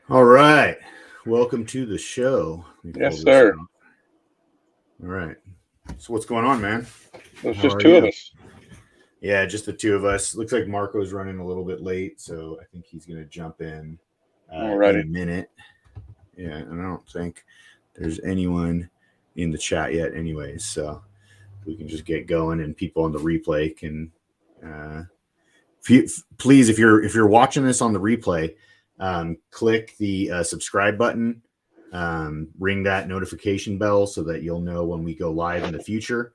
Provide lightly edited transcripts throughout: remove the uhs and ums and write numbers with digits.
All right. Welcome to the show. Yes, sir. All right. So what's going on, man? There's How just are two of you? us. Yeah, just the two of us. Looks like Marco's running a little bit late, so I think he's going to jump in Alrighty. a minute. Yeah, and I don't think there's anyone in the chat yet anyways, so we can just get going and people on the replay can please if you're watching this on the replay, click the subscribe button, ring that notification bell so that you'll know when we go live in the future,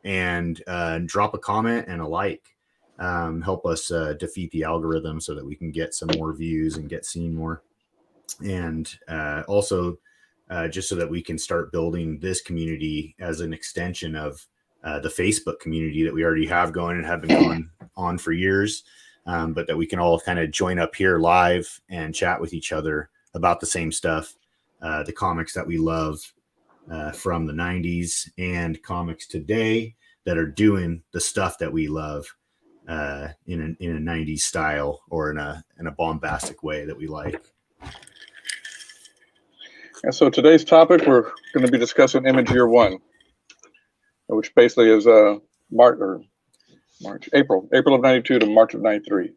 and drop a comment and a like. Help us defeat the algorithm so that we can get some more views and get seen more, and also just so that we can start building this community as an extension of the Facebook community that we already have going and have been going on for years, but that we can all kind of join up here live and chat with each other about the same stuff, the comics that we love from the 90s and comics today that are doing the stuff that we love in a 90s style or in a bombastic way that we like. And so today's topic, we're going to be discussing Image Year One, which basically is April of '92 to March of '93.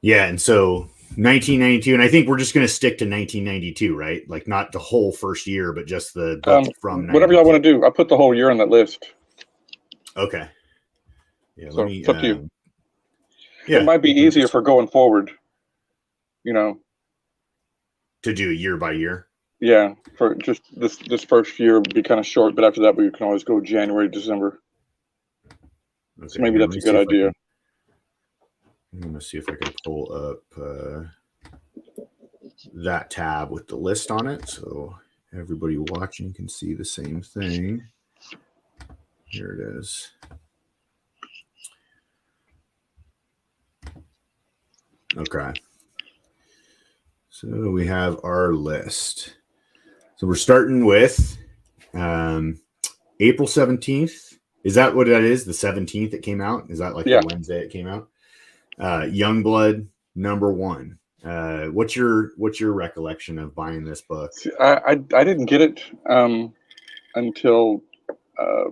Yeah, and so 1992, and I think we're just going to stick to 1992, right? Like not the whole first year, but just the book from whatever y'all want to do. I put the whole year on that list. Okay. Yeah, so it's up to you. Yeah, it might be easier for going forward, to do year by year. Yeah, for just this first year would be kind of short, but after that we can always go January, December. Okay, so maybe that's a good idea. I'm going to see if I can pull up that tab with the list on it so everybody watching can see the same thing. Here it is. Okay. So we have our list. So we're starting with April 17th. Is that what that is? The 17th it came out? Is that like the Wednesday it came out? Youngblood #1. What's your recollection of buying this book? I didn't get it until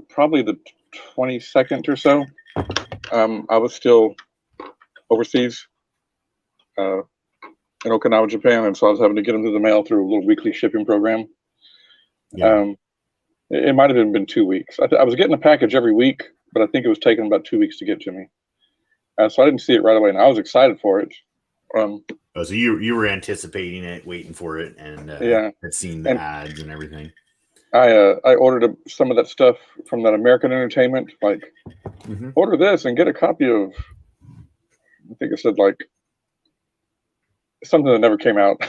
probably the 22nd or so. I was still overseas in Okinawa, Japan, and so I was having to get them through the mail through a little weekly shipping program. Yeah. It might have been 2 weeks. I was getting a package every week, but I think it was taking about 2 weeks to get to me. So I didn't see it right away, and I was excited for it. So you were anticipating it, waiting for it, and had seen the ads and everything. I ordered some of that stuff from that American Entertainment, like order this and get a copy of. I think it said like something that never came out.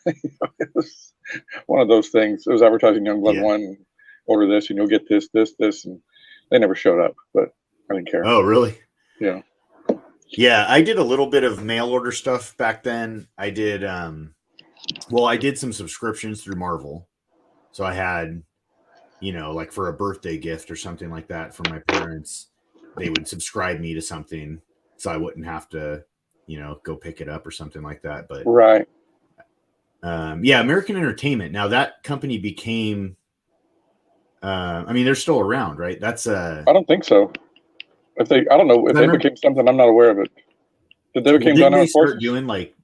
It was one of those things. It was advertising Youngblood 1. Order this and you'll get this, and they never showed up. But I didn't care. Oh, really? Yeah. Yeah, I did a little bit of mail order stuff back then. I did I did some subscriptions through Marvel. So I had, like for a birthday gift or something like that from my parents, they would subscribe me to something so I wouldn't have to, go pick it up or something like that. But right. American Entertainment. Now that company became they're still around, right? That's I don't think so. I don't know if they became something. I'm not aware of it. Did they become Dynamic Forces? Start doing like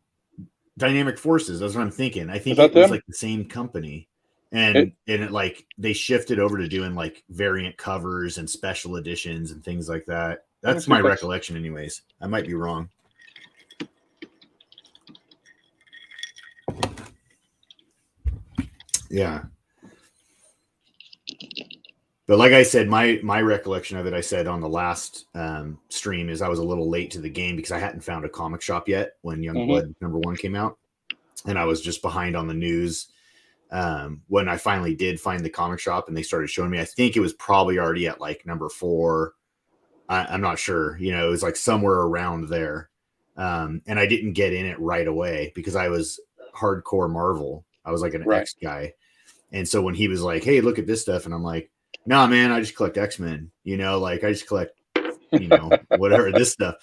Dynamic Forces? That's what I'm thinking. I think it was like the same company, and it like they shifted over to doing like variant covers and special editions and things like that. That's my recollection, anyways. I might be wrong. Yeah. But like I said, my recollection of it, I said on the last stream, is I was a little late to the game because I hadn't found a comic shop yet when Youngblood #1 came out. And I was just behind on the news. When I finally did find the comic shop and they started showing me, I think it was probably already at like #4. I'm not sure. It was like somewhere around there. And I didn't get in it right away because I was hardcore Marvel. I was like an X guy. And so when he was like, hey, look at this stuff. And I'm like, nah, man, I just collect X-Men, like I just collect, whatever this stuff.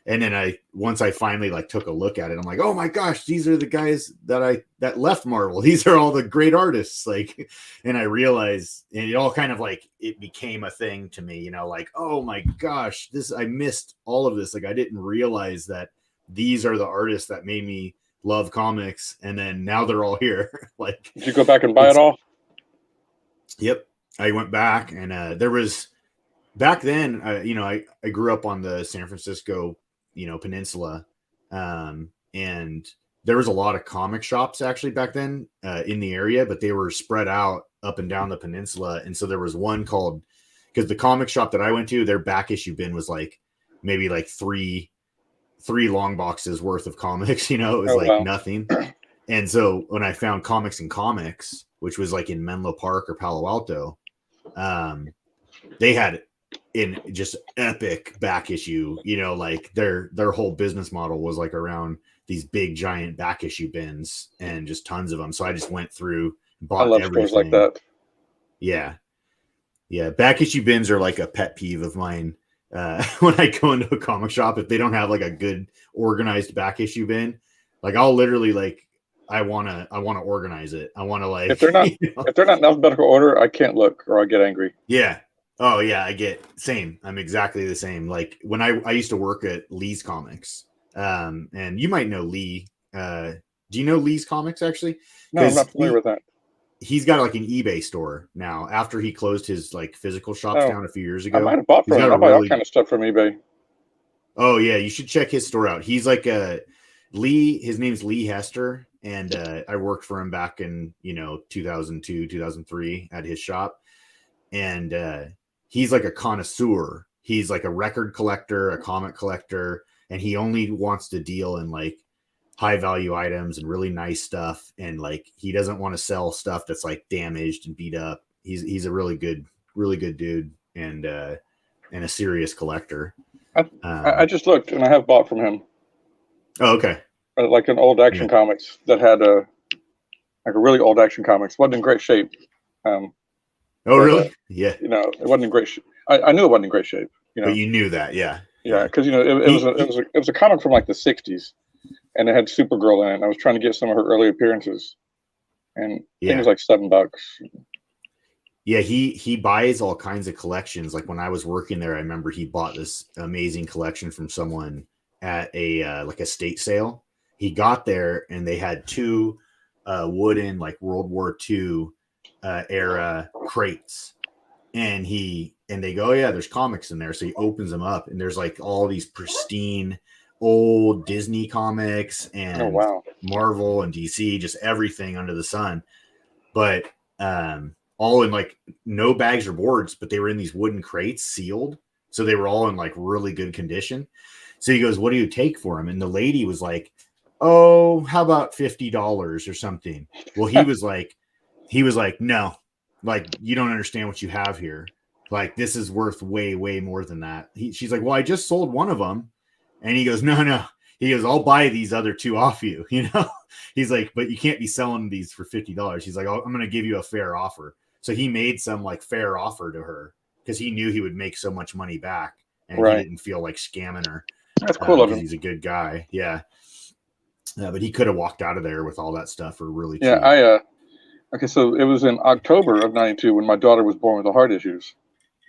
And then once I finally like took a look at it, I'm like, oh my gosh, these are the guys that left Marvel. These are all the great artists. Like, and I realized, and it all kind of like, it became a thing to me, like, oh my gosh, I missed all of this. Like, I didn't realize that these are the artists that made me love comics. And then now they're all here. Like, did you go back and buy it all? Yep. I went back, and there was back then, I grew up on the San Francisco peninsula, and there was a lot of comic shops actually back then in the area, but they were spread out up and down the peninsula. And so there was one called, because the comic shop that I went to, their back issue bin was like maybe like three long boxes worth of comics. It was nothing. And so when I found Comics and Comics, which was like in Menlo Park or Palo Alto, they had in just epic back issue, like their whole business model was like around these big giant back issue bins and just tons of them. So I just went through, bought I love everything. stores like that. Yeah. Back issue bins are like a pet peeve of mine. When I go into a comic shop, if they don't have like a good organized back issue bin, like I'll literally like, I want to organize it. I want to like, if they're not in alphabetical order, I can't look or I get angry. Yeah. Oh yeah, I get same. I'm exactly the same. Like when I used to work at Lee's Comics, and you might know Lee. Do you know Lee's Comics actually? No, I'm not familiar with that. He's got like an eBay store now after he closed his like physical shops down a few years ago. I might have bought from him. I buy all kind of stuff from eBay. Oh yeah, you should check his store out. He's like Lee. His name's Lee Hester, and I worked for him back in 2002, 2003 at his shop, and he's like a connoisseur. He's like a record collector, a comic collector, and he only wants to deal in like high value items and really nice stuff. And like, he doesn't want to sell stuff that's like damaged and beat up. He's a really good dude, and a serious collector. I just looked and I have bought from him. Oh, okay. Like an old Action Comics that had like a really old Action Comics. Wasn't in great shape. Oh, really? Yeah. It wasn't in great shape. I knew it wasn't in great shape. But you knew that, yeah. Yeah, because it was a comic from like the '60s, and it had Supergirl in it. And I was trying to get some of her early appearances, and I think it was like $7. Yeah, he buys all kinds of collections. Like when I was working there, I remember he bought this amazing collection from someone at a like a state sale. He got there and they had two wooden like World War II era crates, and they go, oh yeah, there's comics in there. So he opens them up, and there's like all these pristine old Disney comics and Marvel and DC, just everything under the sun. But all in like no bags or boards, but they were in these wooden crates sealed, so they were all in like really good condition. So he goes, what do you take for them? And the lady was like, oh, how about $50 or something? Well, he was like, no, like, you don't understand what you have here. Like, this is worth way, way more than that. She's like, well, I just sold one of them. And he goes, no. He goes, I'll buy these other two off you. He's like, but you can't be selling these for $50. He's like, I'm going to give you a fair offer. So he made some like fair offer to her because he knew he would make so much money back, and he didn't feel like scamming her. That's cool of him. He's a good guy. Yeah. But he could have walked out of there with all that stuff for really cheap. Yeah, okay, so it was in October of '92 when my daughter was born with the heart issues.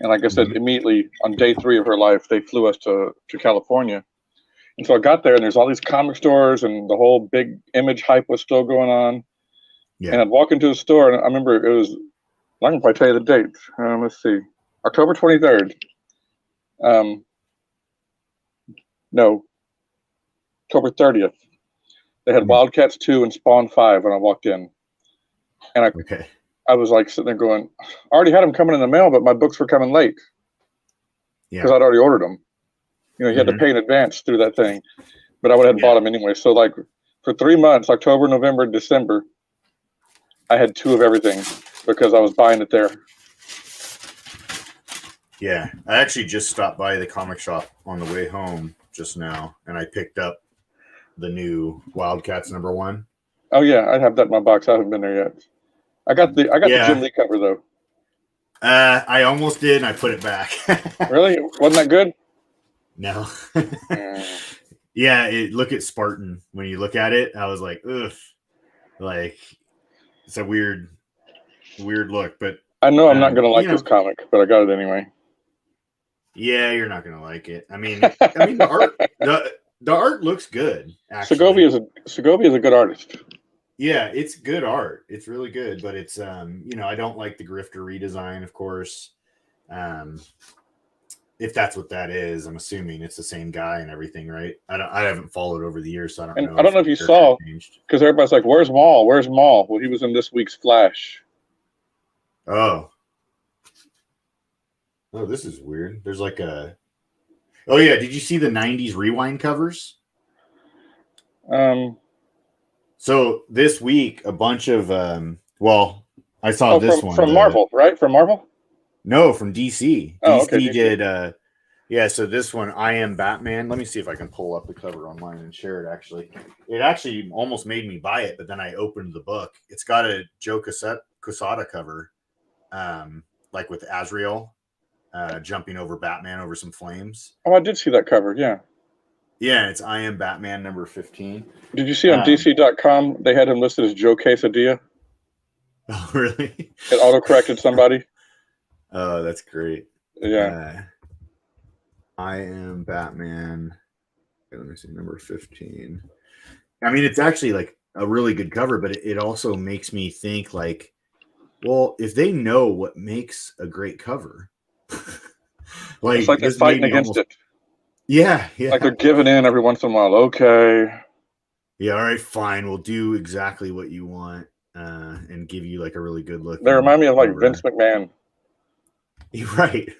And like I said, immediately on day 3 of her life, they flew us to California. And so I got there, and there's all these comic stores, and the whole big Image hype was still going on. Yeah. And I'd walk into a store, and I remember it was, I can probably tell you the date. Let's see, October 23rd. No, October 30th. They had Wildcats 2 and Spawn 5 when I walked in. And I was like sitting there going, I already had them coming in the mail, but my books were coming late. Because I'd already ordered them. You had to pay in advance through that thing. But I would have bought them anyway. So like for 3 months, October, November, December, I had 2 of everything because I was buying it there. Yeah. I actually just stopped by the comic shop on the way home just now, and I picked up the new Wildcats #1. Oh yeah, I have that in my box. I haven't been there yet. I got the Jim Lee cover though. I almost did, and I put it back. Really? Wasn't that good? No. Yeah, look at Spartan. When you look at it, I was like, ugh, like it's a weird look. But I know I'm not gonna like you this know, comic, but I got it anyway. yeah, you're not gonna like it. I mean, the art looks good. Actually, Segovia is a good artist. yeah, it's good art. It's really good, but it's I don't like the grifter redesign, of course. If that's what that is, I'm assuming it's the same guy and everything, right? I haven't followed over the years, so I don't And know. I don't know if you saw, because everybody's like, "Where's Maul? Where's Maul?" Well, he was in this week's Flash. Oh, this is weird. There's like a. Oh yeah, did you see the '90s rewind covers? So this week, a bunch of I saw this one from Marvel, right? From Marvel? No, from DC. Oh, DC okay, DC. did. Yeah, so this one, I Am Batman. Let me see if I can pull up the cover online and share it. It actually almost made me buy it, but then I opened the book. It's got a Joe Quesada cover, like with Azrael jumping over Batman over some flames. Oh, I did see that cover. Yeah. Yeah, it's I Am Batman number 15. Did you see on DC.com they had him listed as Joe Quesadilla? Oh, really? It auto-corrected somebody. Oh, that's great. Yeah. I Am Batman. Okay, let me see, number 15. I mean, it's actually like a really good cover, but it also makes me think like, well, if they know what makes a great cover, It's like they're fighting against it. Yeah. Like they're giving in every once in a while. Okay. Yeah, all right, fine. We'll do exactly what you want and give you like a really good look. They remind me of like Vince McMahon. Right.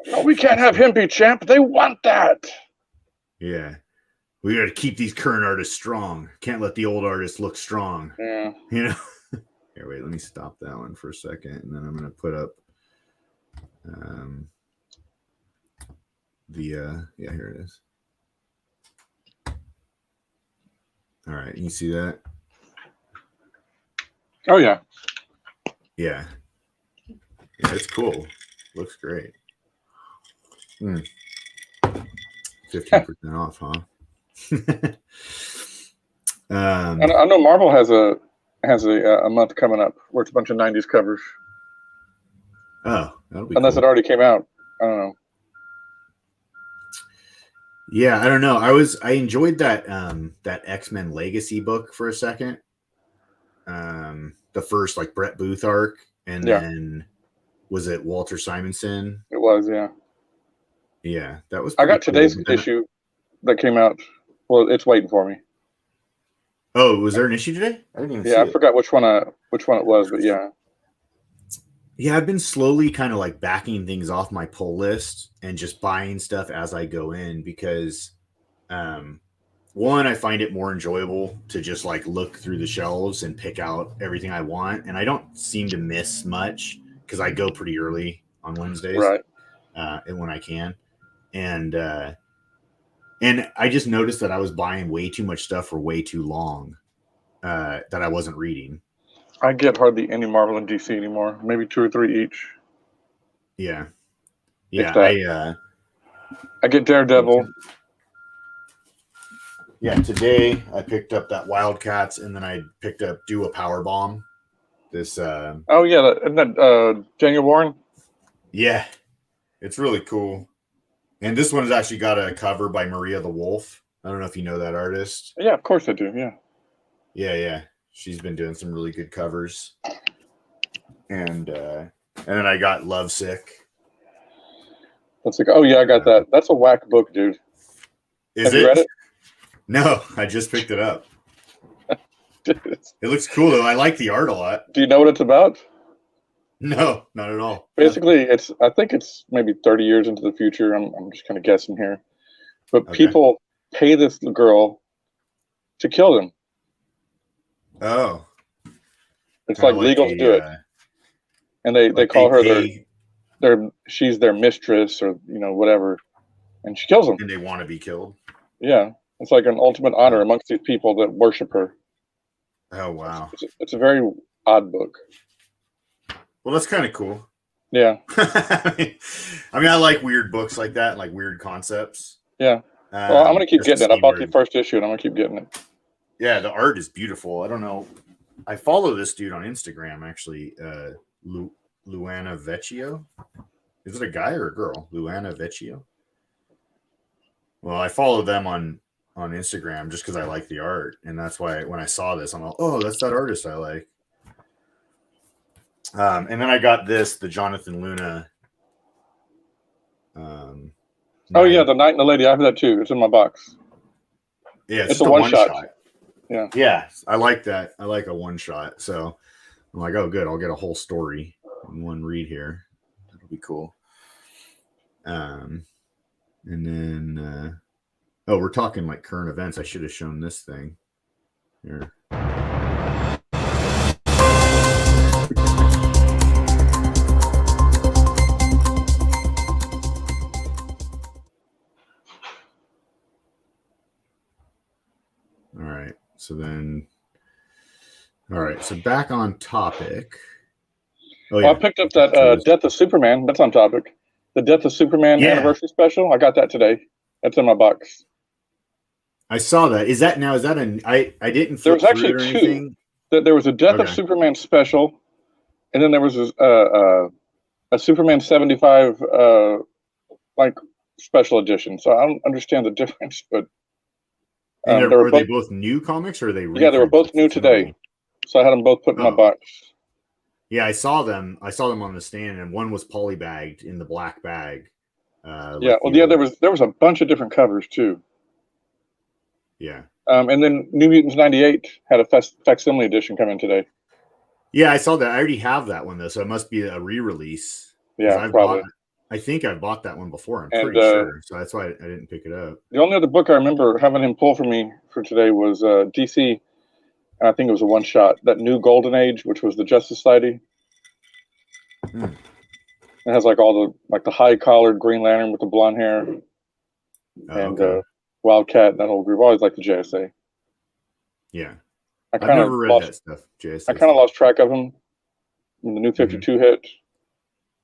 No, we can't have him be champ. They want that. Yeah. We got to keep these current artists strong. Can't let the old artists look strong. Yeah. Here, wait, let me stop that one for a second. And then I'm going to put up here it is. All right. You see that? Oh, yeah. Yeah. Yeah, it's cool. Looks great. 15% off, huh? I know Marvel has a month coming up where it's a bunch of 90s covers. Oh, that'll be unless cool. It already came out. I don't know. Yeah, I don't know. I enjoyed that that X-Men Legacy book for a second. The first like Brett Booth arc, and then was it Walter Simonson? It was, yeah. Yeah, that was. I got today's issue that came out. Well, it's waiting for me. Oh, was there an issue today? I didn't even see it. I forgot which one it was, but yeah. Yeah, I've been slowly kind of like backing things off my pull list and just buying stuff as I go in because, one, I find it more enjoyable to just like look through the shelves and pick out everything I want, and I don't seem to miss much because I go pretty early on Wednesdays, right? And when I can, and I just noticed that I was buying way too much stuff for way too long that I wasn't reading. I get hardly any Marvel and DC anymore. Maybe 2 or 3 each. Yeah. I get Daredevil. Yeah, today I picked up that Wildcats, and then I picked up Do a Power Bomb. This. Oh yeah, isn't that Daniel Warren? Yeah, it's really cool. And this one has actually got a cover by Maria the Wolf. I don't know if you know that artist. Yeah, of course I do. Yeah. Yeah. She's been doing some really good covers. And then I got Lovesick. That's like, oh yeah, I got that. That's a whack book, dude. Have you read it? No, I just picked it up. It looks cool though. I like the art a lot. Do you know what it's about? No, not at all. Basically, I think it's maybe 30 years into the future. I'm just kind of guessing here. But people pay this girl to kill them. Oh. It's like legal to do it. And they call her she's their mistress or whatever. And she kills them. And they want to be killed. Yeah. It's like an ultimate honor amongst these people that worship her. Oh wow. It's a very odd book. Well, that's kind of cool. Yeah. I mean, I like weird books like that, like weird concepts. Yeah. Well, I'm gonna keep just to getting it. I see bought the where- first issue, and I'm gonna keep getting it. Yeah, the art is beautiful. I don't know. I follow this dude on Instagram, actually. Luana Vecchio. Is it a guy or a girl? Luana Vecchio. Well, I follow them on Instagram just because I like the art, and that's why when I saw this, I'm like, oh, that's that artist I like. And then I got the Jonathan Luna. Oh yeah, The Knight and the Lady. I have that too. It's in my box. Yeah, it's a one shot. Yeah, I like that. I like a one shot. So I'm like, oh, good. I'll get a whole story in one read here. That'll be cool. And then, we're talking like current events. I should have shown this thing here. All right. So back on topic. Oh, yeah. I picked up that Death of Superman. That's on topic. The Death of Superman anniversary special. I got that today. That's in my box. I saw that. Is that I didn't flip there was actually through it or anything. There was a Death of Superman special, and then there was a Superman 75 like special edition. So I don't understand the difference, but were they both new comics or are they? Yeah, they were both new today. So I had them both put in my box. Yeah, I saw them. I saw them on the stand, and one was polybagged in the black bag. There was a bunch of different covers too. Yeah. And then New Mutants 98 had a facsimile edition come in today. Yeah, I saw that. I already have that one though, so it must be a re-release. Yeah, probably. I think I've bought that one before. I'm pretty sure, so that's why I didn't pick it up. The only other book I remember having him pull for me for today was DC, and I think it was a one shot. That New Golden Age, which was the Justice Society. It has like all the high collared Green Lantern with the blonde hair, and Wildcat. That whole group. I always liked the JSA. Yeah, I've never read that stuff. JSA. I kind of lost track of them when the New 52 hit.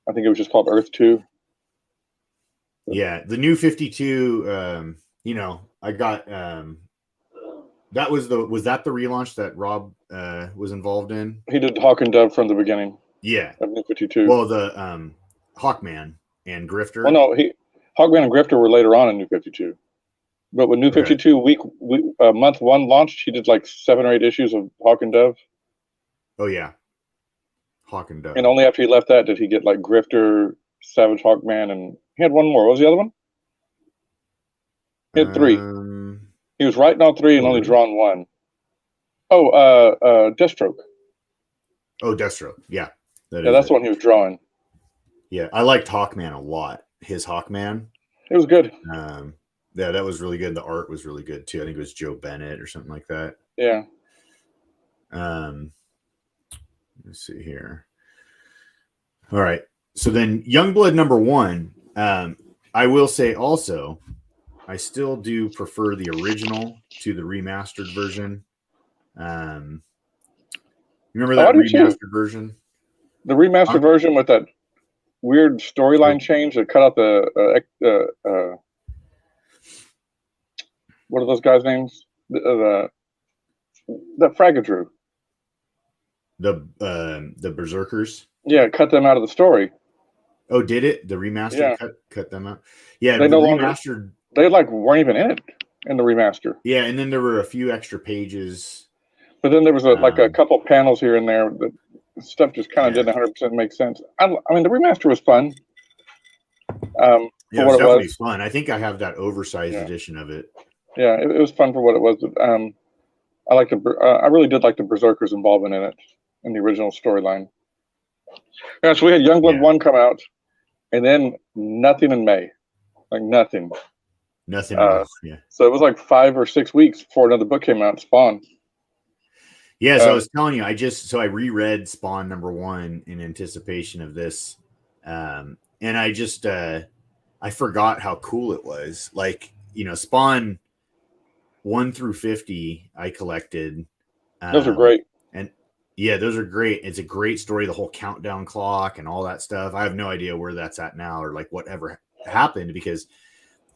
I think it was just called Earth 2. Yeah, the New 52. I got that was that the relaunch that Rob was involved in? He did Hawk and Dove from the beginning. Yeah, of New 52. Well, the Hawkman and Grifter. Well, no, Hawkman and Grifter were later on in New 52. But when New 52 month one launched, he did like 7 or 8 issues of Hawk and Dove. Oh yeah, Hawk and Dove. And only after he left that did he get like Grifter, Savage Hawkman, and he had one more. What was the other one? He had 3. He was writing all 3 and only drawn 1. Oh, Deathstroke. Oh, Deathstroke. Yeah. That's the one he was drawing. Yeah, I liked Hawkman a lot. His Hawkman. It was good. Yeah, that was really good. The art was really good too. I think it was Joe Bennett or something like that. Yeah. Let's see here. All right. So then Youngblood #1. I will say also, I still do prefer the original to the remastered version. You remember that remastered version? The remastered version with that weird storyline change that cut out the what are those guys' names? The Fragadrew. The Berserkers. Yeah, cut them out of the story. Oh, did it? The remaster cut them out? Yeah, they the remastered. They weren't even in it in the remaster. Yeah, and then there were a few extra pages. But then there was a couple panels here and there that stuff just kind of didn't 100% make sense. I mean, the remaster was fun. It was definitely fun. I think I have that oversized edition of it. Yeah, it was fun for what it was. But, I really did like the Berserkers' involvement in it, in the original storyline. Yeah, so we had Youngblood 1 come out, and then nothing in May. Like nothing. Nothing else, yeah. So it was like 5 or 6 weeks before another book came out, Spawn. Yeah, so I was telling you, I reread Spawn #1 in anticipation of this. And I just I forgot how cool it was. Like, Spawn 1 through 50 I collected. Those are great. And yeah, those are great. It's a great story, the whole countdown clock and all that stuff. I have no idea where that's at now or like whatever happened, because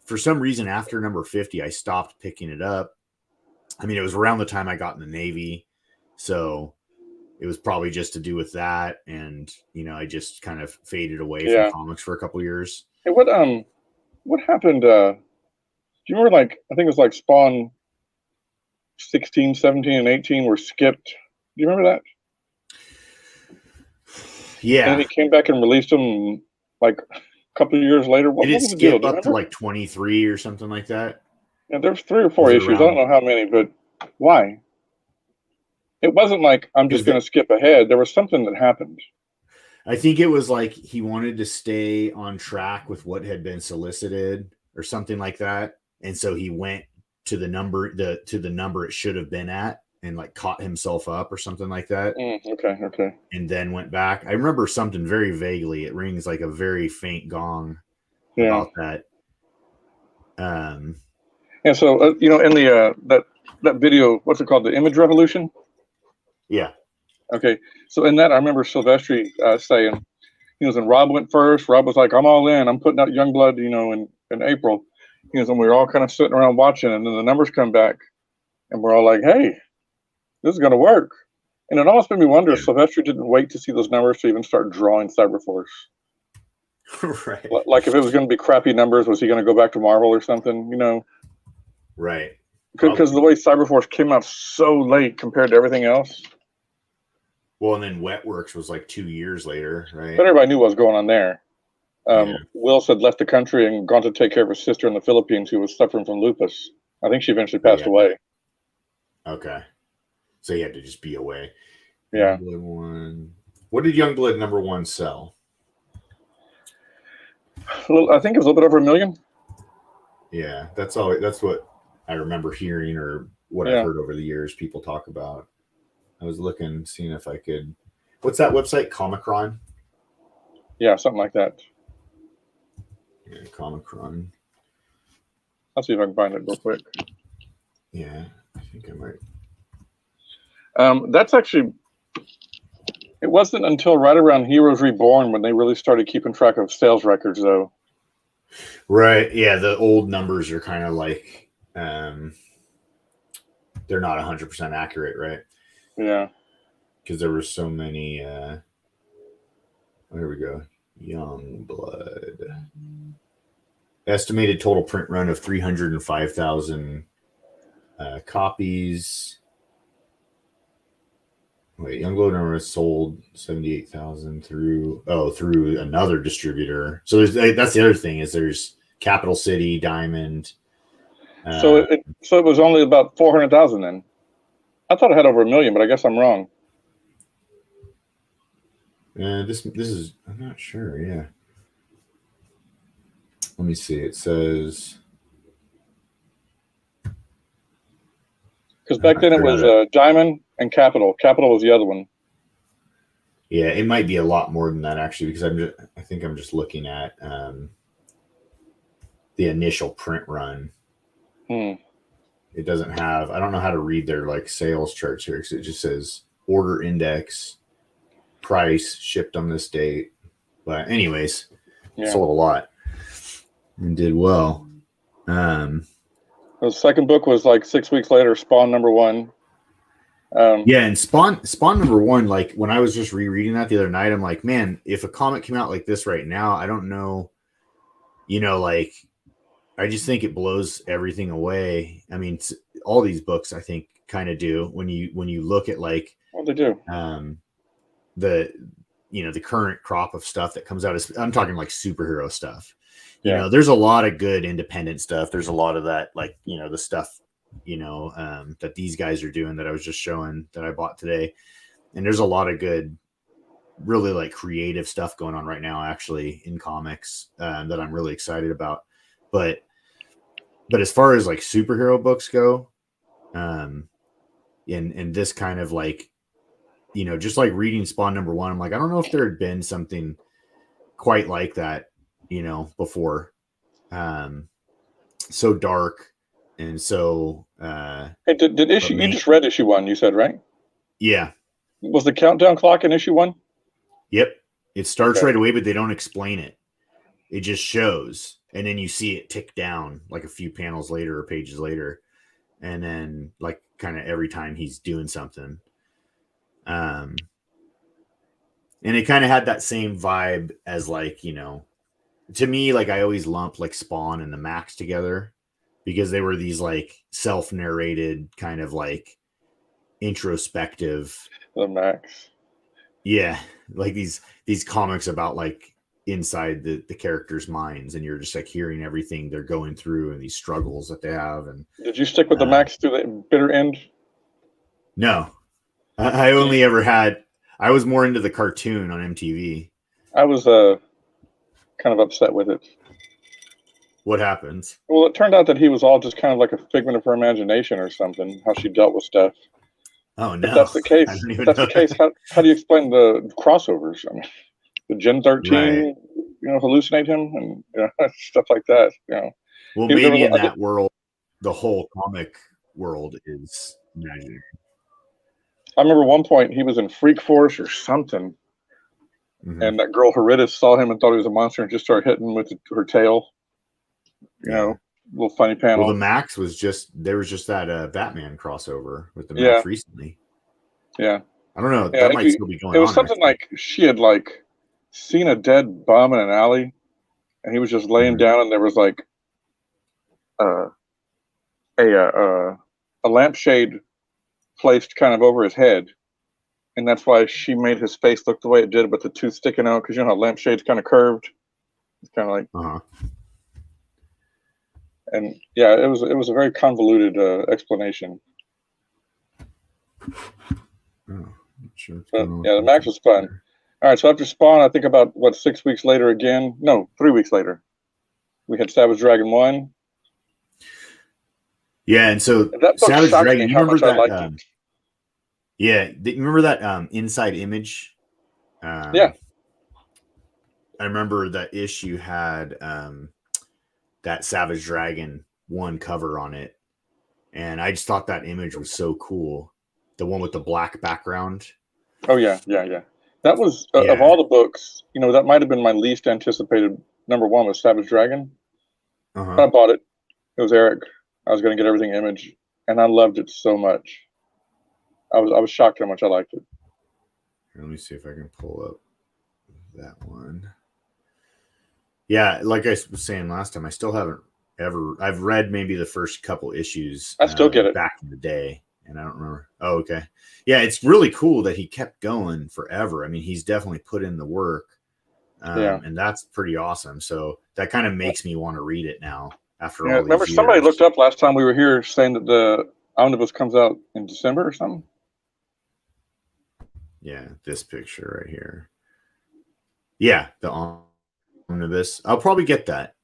for some reason after number 50, I stopped picking it up. I mean, it was around the time I got in the Navy, so it was probably just to do with that. And, you know, I just kind of faded away from comics for a couple years. Hey, what happened? Do you remember, like, I think it was like Spawn 16, 17, and 18 were skipped. Do you remember that? Yeah. And he came back and released them like a couple of years later. What was the deal? Skip up to like 23 or something like that? Yeah, there's 3 or 4 issues. I don't know how many, but why? It wasn't like I'm just going to skip ahead. There was something that happened. I think it was like he wanted to stay on track with what had been solicited or something like that, and so he went to the number it should have been at, and like caught himself up or something like that. Okay. And then went back. I remember something very vaguely. It rings like a very faint gong about that. And so you know, in the that video, what's it called? The Image Revolution. Yeah. Okay. So in that, I remember Silvestri saying, he goes, and Rob went first. Rob was like, I'm all in. I'm putting out Youngblood, you know, in April. He goes, and we were all kind of sitting around watching, and then the numbers come back, and we're all like, hey, this is going to work. And it almost made me wonder if Silvestri didn't wait to see those numbers to even start drawing Cyberforce. Right. Like if it was going to be crappy numbers, was he going to go back to Marvel or something, you know? Right. Because the way Cyberforce came out so late compared to everything else. Well, and then Wetworks was like 2 years later, right? But everybody knew what was going on there. Wills had left the country and gone to take care of his sister in the Philippines who was suffering from lupus. I think she eventually passed away. Okay. So he had to just be away. Yeah. What did Youngblood number 1 sell? I think it was a little bit over 1 million. Yeah, that's what I remember hearing, or what I've heard over the years people talk about. I was seeing if I could. What's that website? Comicron? Yeah, something like that. Yeah, Comicron. I'll see if I can find it real quick. Yeah, I think I might. That's actually. It wasn't until right around Heroes Reborn when they really started keeping track of sales records, though. Right. Yeah, the old numbers are kind of like they're not 100% accurate, right? Yeah. Because there were so many. Here we go. Youngblood. Estimated total print run of 305,000 copies. Wait, Youngblood number sold 78,000 through another distributor. So that's the other thing, is there's Capital City, Diamond. So it was only about 400,000 then. I thought it had over 1 million, but I guess I'm wrong. This is, I'm not sure. Yeah. Let me see. It says. Because back then it was Diamond and Capital. Capital was the other one. Yeah, it might be a lot more than that actually, because I think I'm just looking at the initial print run. It doesn't have. I don't know how to read their like sales charts here, because it just says order index, price, shipped on this date. But anyways, sold a lot and did well. The second book was like 6 weeks later, Spawn number 1. And Spawn number 1, like when I was just rereading that the other night, I'm like, man, if a comic came out like this right now, I don't know, you know, like I just think it blows everything away. I mean, all these books I think kind of do when you look at like what they do. The current crop of stuff that comes out. I'm talking like superhero stuff. You know, there's a lot of good independent stuff. There's a lot of that, like, you know, the stuff, you know, that these guys are doing that I was just showing that I bought today. And there's a lot of good, really like creative stuff going on right now, actually, in comics that I'm really excited about. But as far as like superhero books go, and this kind of like, you know, just like reading Spawn number 1, I'm like, I don't know if there had been something quite like that, you know, before. So dark and so Hey, did issue you just read issue 1, you said, right? Yeah. Was the countdown clock in issue 1? Yep. It starts right away, but they don't explain it. It just shows. and then you see it tick down like a few panels later or pages later, and then like kind of every time he's doing something. And it kind of had that same vibe as like, you know, to me, like I always lump like Spawn and the Max together because they were these like self-narrated kind of like introspective. The Max. Yeah, like these comics about like inside the characters' minds, and you're just like hearing everything they're going through and these struggles that they have. And Did you stick with the Max through the bitter end? no, I only ever had. I was more into the cartoon on MTV. I was kind of upset with it. What happens? Well, it turned out that he was all just kind of like a figment of her imagination or something. How she dealt with stuff. Oh no! If that's the case, how do you explain the crossovers? I mean, the Gen 13, Right. you know, hallucinate him and you know, stuff like that. You know, Well, maybe in that world, the whole comic world is imaginary. I remember one point he was in Freak Force or something, and that girl Heritis saw him and thought he was a monster and just started hitting him with her tail. You know, little funny panel. Well, the Max was there was just that Batman crossover with the Max recently. Yeah. I don't know. That might still be going on. It was something like she had like seen a dead bum in an alley, and he was just laying down, and there was like a lampshade placed kind of over his head, and that's why she made his face look the way it did with the tooth sticking out, because you know how lampshade's kind of curved. It's kind of like. And yeah, it was a very convoluted explanation. Sure, but yeah, the Max was fun. All right, so after Spawn, I think about 6 weeks later again. No, 3 weeks later, we had Savage Dragon 1. Yeah, and so that Savage Dragon, you remember that? It. Yeah, you remember that Inside Image? Yeah, I remember that issue had that Savage Dragon 1 cover on it, and I just thought that image was so cool. The one with the black background. Oh yeah. That was of all the books, you know, that might have been my least anticipated. Number 1 was Savage Dragon. I bought it. It was Eric. I was going to get everything Image, and I loved it so much. I was shocked how much I liked it. Let me see if I can pull up that one. Yeah, like I was saying last time, I still haven't I've read maybe the first couple issues. I still get it back in the day, and I don't remember. Oh, okay. Yeah, it's really cool that he kept going forever. I mean, he's definitely put in the work, and that's pretty awesome. So that kind of makes me want to read it now after all these remember years. Somebody looked up last time we were here saying that the omnibus comes out in December or something. Yeah, this picture right here. Yeah, the omnibus. I'll probably get that.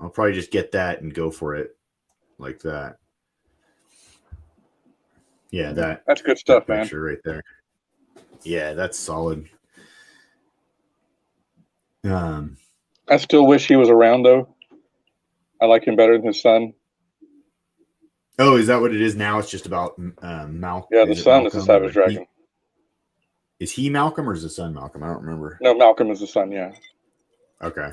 I'll probably just get that and go for it like that. Yeah, that's good stuff, that picture right there. Yeah, that's solid. I still wish he was around though. I like him better than his son. Oh, is that what it is now? It's just about Malcolm. Yeah, the son is the Savage Dragon. Is he Malcolm or is the son Malcolm? I don't remember. No, Malcolm is the son. Yeah. Okay.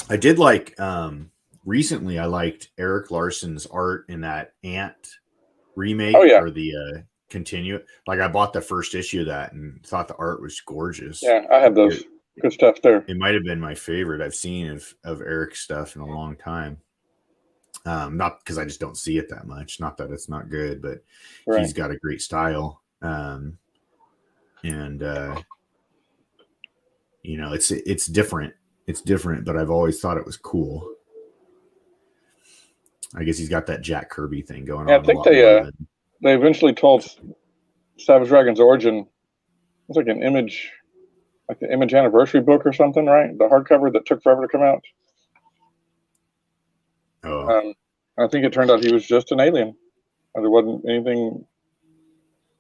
I did like recently. I liked Eric Larson's art in that Ant remake or the continue. Like I bought the first issue of that and thought the art was gorgeous. Yeah, I have those. Good stuff there. It might have been my favorite I've seen of Eric's stuff in a long time. Not because I just don't see it that much. Not that it's not good, but he's got a great style. And you know, it's different. It's different, but I've always thought it was cool. I guess he's got that Jack Kirby thing going on. Yeah, I think they eventually told Savage Dragon's origin. It's like an Image. Like the Image anniversary book or something, right? The hardcover that took forever to come out. Oh. I think it turned out he was just an alien. There wasn't anything.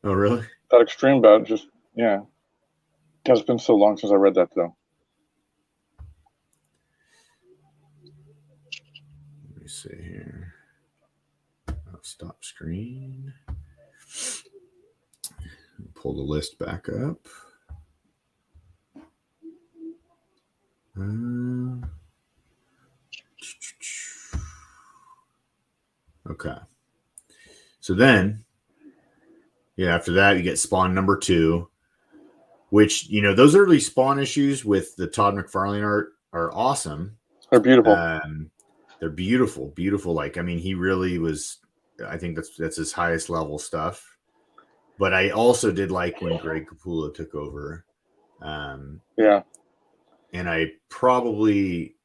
Oh, really? That extreme about it. Just yeah. It's been so long since I read that though. Let me see here. I'll stop screen. Pull the list back up. Okay. So then, yeah, after that, you get Spawn number 2, which, those early Spawn issues with the Todd McFarlane art are awesome. They're beautiful. They're beautiful, beautiful. He really was, I think that's his highest level stuff. But I also did like when Greg Capullo took over. Yeah. And I probably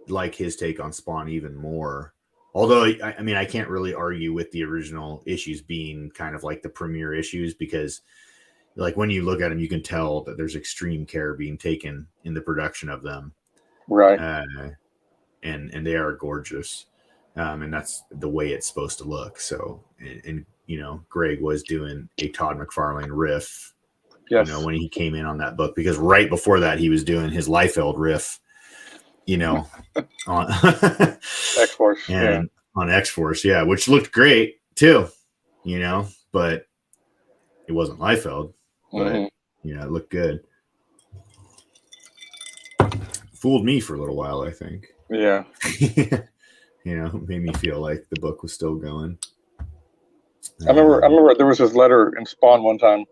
like his take on Spawn even more. Although, I can't really argue with the original issues being kind of like the premier issues, because like when you look at them, you can tell that there's extreme care being taken in the production of them. Right. And they are gorgeous. And that's the way it's supposed to look. So, and Greg was doing a Todd McFarlane riff, yes, when he came in on that book, because right before that he was doing his Liefeld riff, on X-Force, and on X-Force, yeah, which looked great too, but it wasn't Liefeld, but it looked good. Fooled me for a little while, I think. Yeah. Made me feel like the book was still going. I remember there was this letter in Spawn one time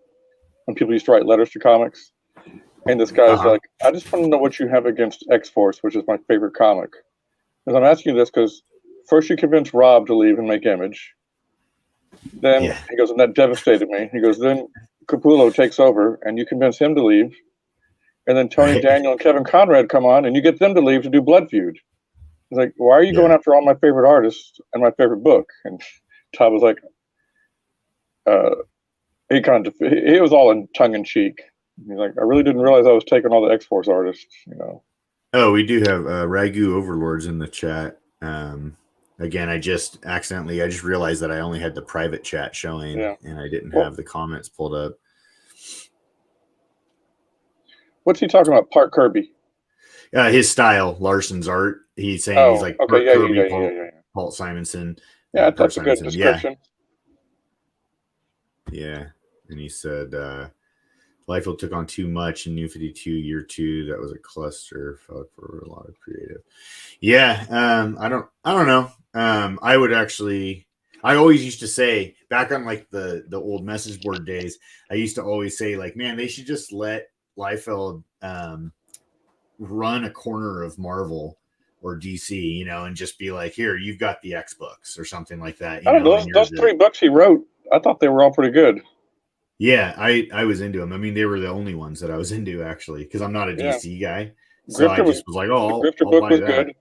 when people used to write letters to comics, and this guy's like, I just want to know what you have against X-Force, which is my favorite comic. Because I'm asking you this because first you convinced Rob to leave and make Image. Then he goes, and that devastated me. He goes, then Capullo takes over and you convince him to leave. And then Tony Daniel and Kevin Conrad come on and you get them to leave to do Blood Feud. He's like, why are you going after all my favorite artists and my favorite book? And Todd was like, he was all in tongue in cheek. He's like, I really didn't realize I was taking all the X-Force artists, Oh, we do have Ragu Overlords in the chat. Again, I just realized that I only had the private chat showing, and I didn't have the comments pulled up. What's he talking about? Part Kirby. His style, Larson's art. He's saying he's like Part Kirby, Paul Simonson. Yeah, that's a good description. Yeah, and he said Liefeld took on too much in New 52 year 2. That was a cluster. Felt for a lot of creative. Yeah, I don't know. I always used to say back on like the old message board days, I used to always say like, man, they should just let Liefeld run a corner of Marvel or DC, and just be like, here, you've got the X books or something like that. Those 3 books he wrote, I thought they were all pretty good. Yeah, I was into them. They were the only ones that I was into, actually, because I'm not a DC guy. So Grifter I just was like, oh, the Grifter I'll book buy was that. good.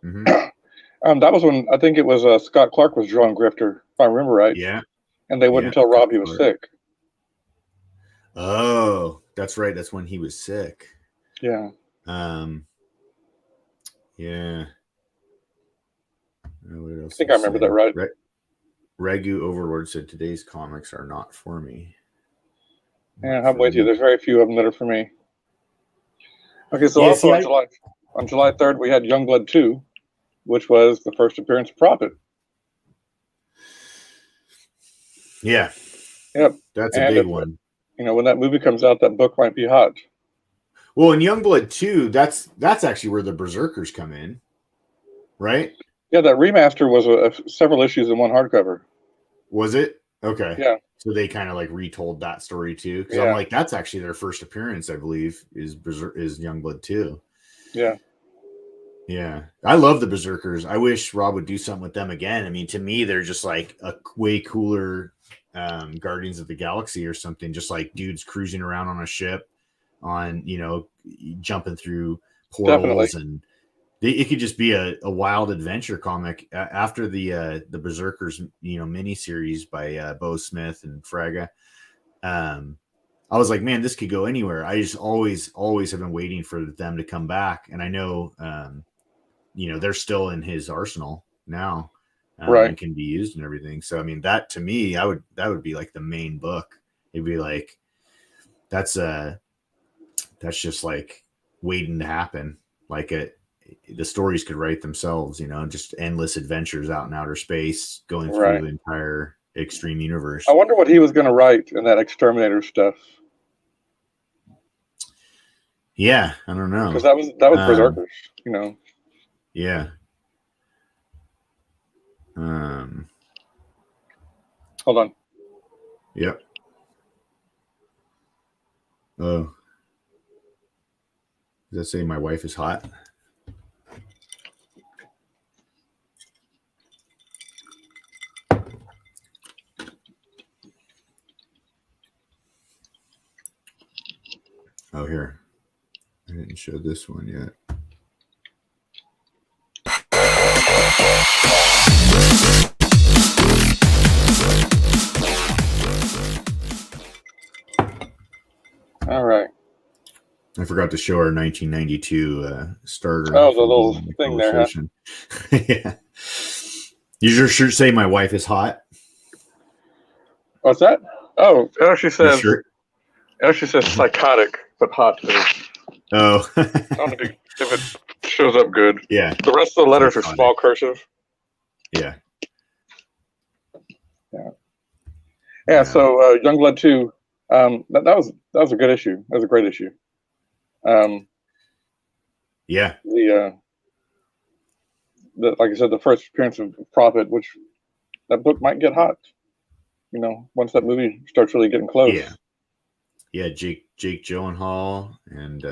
Mm-hmm. That was when I think it was Scott Clark was drawing Grifter, if I remember right. Yeah. And they wouldn't tell Rob he was sick. Oh, that's right. That's when he was sick. Yeah. Yeah. I think I remember that right. Ragu Overlord said today's comics are not for me. Yeah, I'm with you. There's very few of them that are for me. Okay, so also on July 3rd, we had Youngblood 2, which was the first appearance of Prophet. Yeah. Yep. That's a big one. When that movie comes out, that book might be hot. Well, in Youngblood 2, that's actually where the Berserkers come in, right? Yeah, that remaster was several issues in one hardcover. Was it? Okay. Yeah. So they kind of like retold that story too, because I'm like, that's actually their first appearance, I believe, is Youngblood 2. Yeah. Yeah, I love the Berserkers. I wish Rob would do something with them again. To me, they're just like a way cooler Guardians of the Galaxy or something. Just like dudes cruising around on a ship, jumping through portals, and it could just be a wild adventure comic. After the Berserkers, miniseries by Bo Smith and Fraga. I was like, man, this could go anywhere. I just always have been waiting for them to come back, and I know, they're still in his arsenal now, right? And can be used and everything. So, that to me, that would be like the main book. It'd be like that's just like waiting to happen. Like the stories could write themselves, just endless adventures out in outer space, going through the entire Extreme universe. I wonder what he was going to write in that Exterminator stuff. Yeah, I don't know. Because that was Berserkers, you know. Yeah. Hold on. Yep. Oh. Does that say my wife is hot? Oh, here. I didn't show this one yet. All right. I forgot to show our 1992 starter. Oh, the little thing there, huh? Yeah. You should say my wife is hot. What's that? Oh, it actually says Sure. psychotic, but hot too. Oh. I don't know if it shows up good. Yeah. The rest of the letters Psychotic. are small cursive. Yeah. Yeah. So Youngblood 2, that was a good issue. That was a great issue. Yeah. The like I said, the first appearance of Prophet, which that book might get hot. You know, once that movie starts really getting close. Yeah. Yeah. Jake Gyllenhaal and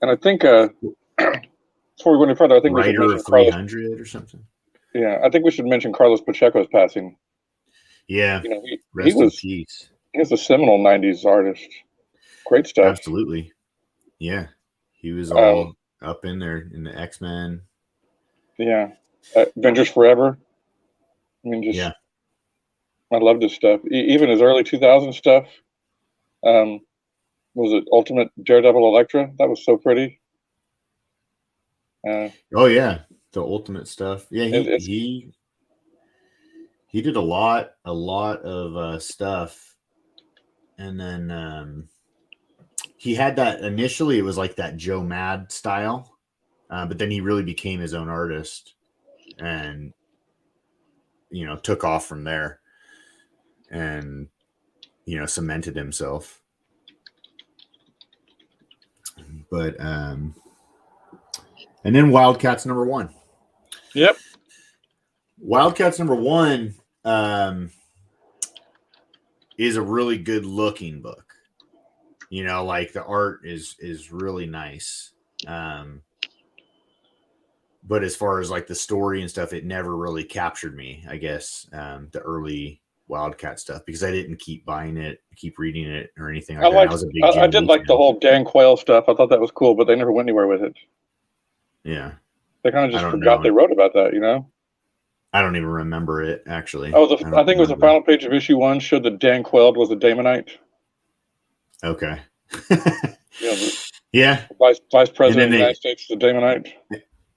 I think before we go any further, I think we should writer mention of 300 or something. Yeah, I think we should mention Carlos Pacheco's passing. Yeah. You know, Rest in peace. He was a seminal '90s artist. Great stuff. Absolutely. Yeah. He was all up in there in the X-Men. Yeah. Avengers Forever. I mean, just, yeah. I loved his stuff. Even his early 2000 stuff. Was it Ultimate Daredevil Elektra? That was so pretty. Oh yeah, the Ultimate stuff. Yeah, he did a lot of stuff, and then he had that initially. It was like that Joe Mad style, but then he really became his own artist, and took off from there, and cemented himself. But and then Wildcats #1. Yep. Wildcats #1 is a really good looking book. Like the art is really nice. But as far as like the story and stuff, it never really captured me, I guess, the early Wildcat stuff, because I didn't keep buying it, keep reading it or anything like that. I was a big I did like the whole Dan Quayle stuff. I thought that was cool, but they never went anywhere with it. Yeah. They kind of just forgot they wrote about that, I don't even remember it, actually. Oh, I think it was the final page of issue 1 showed that Dan Quayle was a Damonite. Okay. Yeah. Vice President of the United States is a Damonite.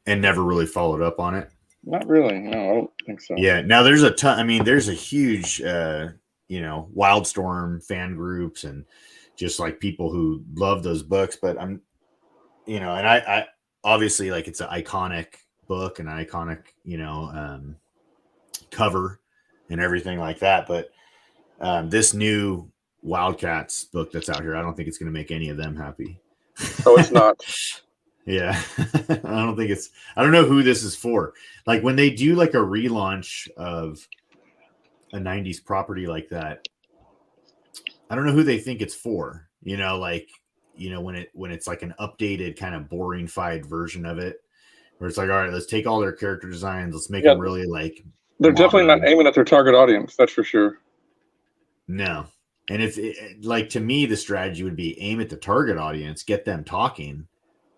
And never really followed up on it. Not really. No, I don't think so. Yeah. Now there's a ton. I mean, there's a huge, Wildstorm fan groups and just like people who love those books. But and I obviously, like, it's an iconic book and an iconic, cover and everything like that. But this new Wildcats book that's out here, I don't think it's going to make any of them happy. Oh, it's not. Yeah. I don't know who this is for. Like when they do like a relaunch of a 90s property like that, I don't know who they think it's for, when it's like an updated kind of boring-fied version of it, where it's like, all right, let's take all their character designs, let's make them really like they're modern. Definitely not aiming at their target audience, that's for sure. No. And to me, the strategy would be aim at the target audience, get them talking,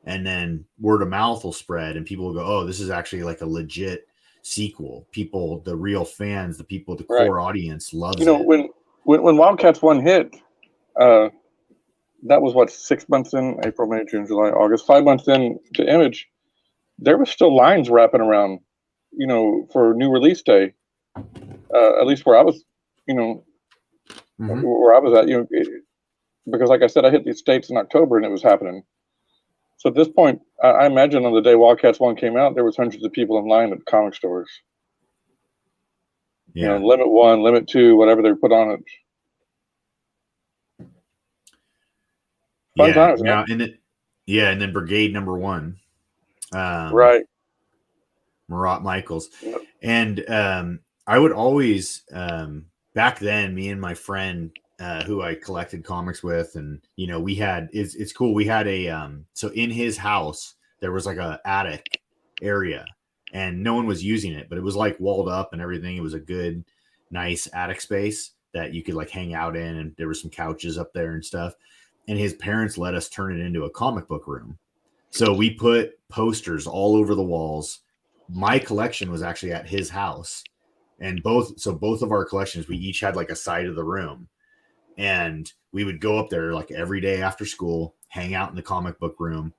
and then word of mouth will spread and people will go, oh, this is actually like a legit sequel. People, the real fans, the people, the core audience loves it. When Wildcats 1 hit, that was what, 6 months in, April, May, June, July, August, 5 months in to Image. There was still lines wrapping around, for new release day. At least where I was, where I was at, because like I said, I hit these states in October and it was happening. So at this point, I imagine on the day Wildcats 1 came out, there was hundreds of people in line at comic stores. Yeah. Limit 1, Limit 2, whatever they put on it. Fun times, man. Yeah, and then Brigade #1. Right. Marat Michaels. Yep. And I would always, back then, me and my friend who I collected comics with, and we had it's cool. We had so in his house there was like a attic area, and no one was using it, but it was like walled up and everything. It was a good, nice attic space that you could like hang out in, and there were some couches up there and stuff. And his parents let us turn it into a comic book room. So we put posters all over the walls. My collection was actually at his house, and both of our collections, we each had like a side of the room, and we would go up there like every day after school, hang out in the comic book room.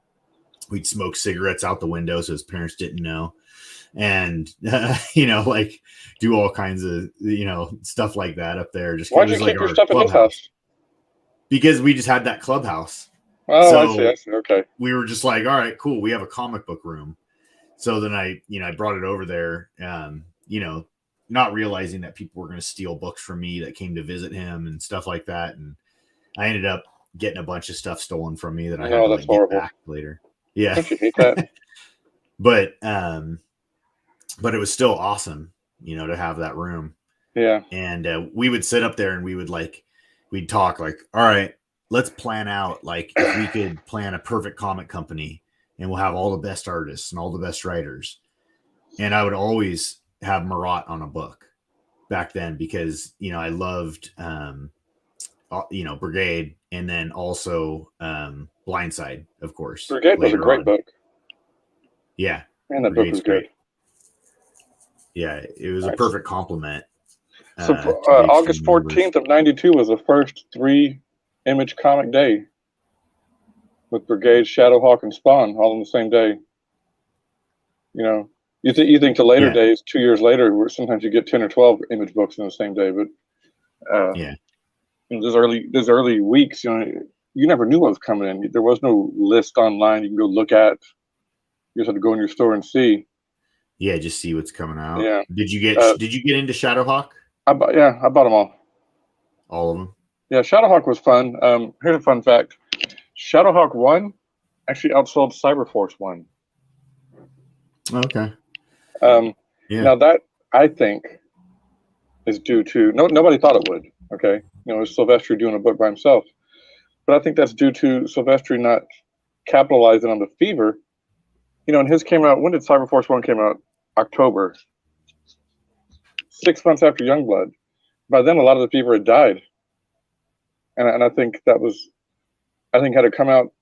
We'd smoke cigarettes out the window so his parents didn't know, and like do all kinds of stuff like that up there. Just why'd you keep your stuff in his house? Because we just had that clubhouse. Oh, so I see. Okay. We were just like, all right, cool. We have a comic book room. So then I brought it over there, not realizing that people were going to steal books from me that came to visit him and stuff like that. And I ended up getting a bunch of stuff stolen from me that I had to like, get back later. Yeah. Don't you hate that? But it was still awesome, to have that room. Yeah. And we would sit up there and we'd talk like, all right, let's plan out like if we could plan a perfect comic company, and we'll have all the best artists and all the best writers. And I would always have Marat on a book back then because, I loved, Brigade, and then also Blindside, of course. Brigade was a great book. Yeah. And that book was good. Yeah, it was a perfect compliment. So August 14th of 92 was the first 3-image comic day, with Brigade, Shadowhawk, and Spawn all on the same day. You think to later days, 2 years later, where sometimes you get 10 or 12 image books in the same day, but in those early weeks, you never knew what was coming in. There was no list online you can go look at. You just had to go in your store and see. Yeah, just see what's coming out. Yeah. Did you get into Shadowhawk? I bought them all. All of them. Yeah, Shadowhawk was fun. Here's a fun fact. Shadowhawk 1 actually outsold Cyberforce 1. Okay. Now that, I think, is due to nobody thought it would. Okay, it was Silvestri doing a book by himself, but I think that's due to Silvestri not capitalizing on the fever. And his came out. When did Cyberforce 1 came out? October. 6 months after Youngblood. By then, a lot of the fever had died, and I think that was. I think had it come out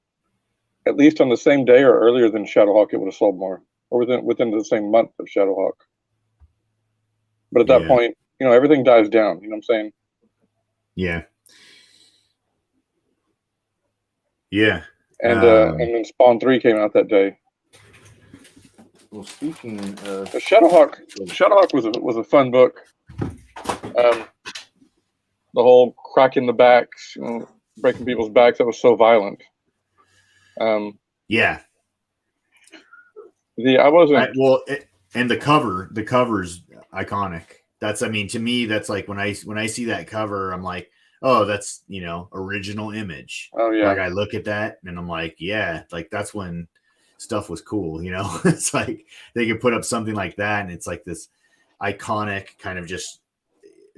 at least on the same day or earlier than Shadowhawk, it would have sold more, or within the same month of Shadowhawk. But at that point, everything dies down. You know what I'm saying? Yeah. Yeah. And then Spawn 3 came out that day. Well, speaking of Shadowhawk was a fun book. The whole cracking the backs, breaking people's backs, that was so violent. Yeah. And the cover's iconic. To me, that's like when I see that cover, I'm like, oh, that's, original image. Oh yeah. Like I look at that and I'm like, yeah, like that's when stuff was cool. It's like they could put up something like that, and it's like this iconic kind of just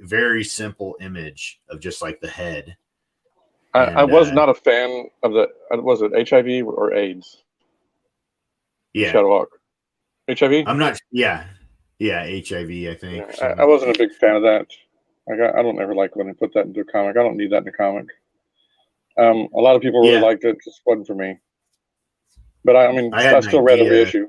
very simple image of just like the head. I was not a fan of was it HIV or AIDS? Yeah. Shadowhawk. HIV? I'm not. Yeah. HIV. I think. Yeah, I wasn't a big fan of that. Like I don't ever like when they put that into a comic. I don't need that in a comic. A lot of people really liked it. Just wasn't for me. But I still read every issue.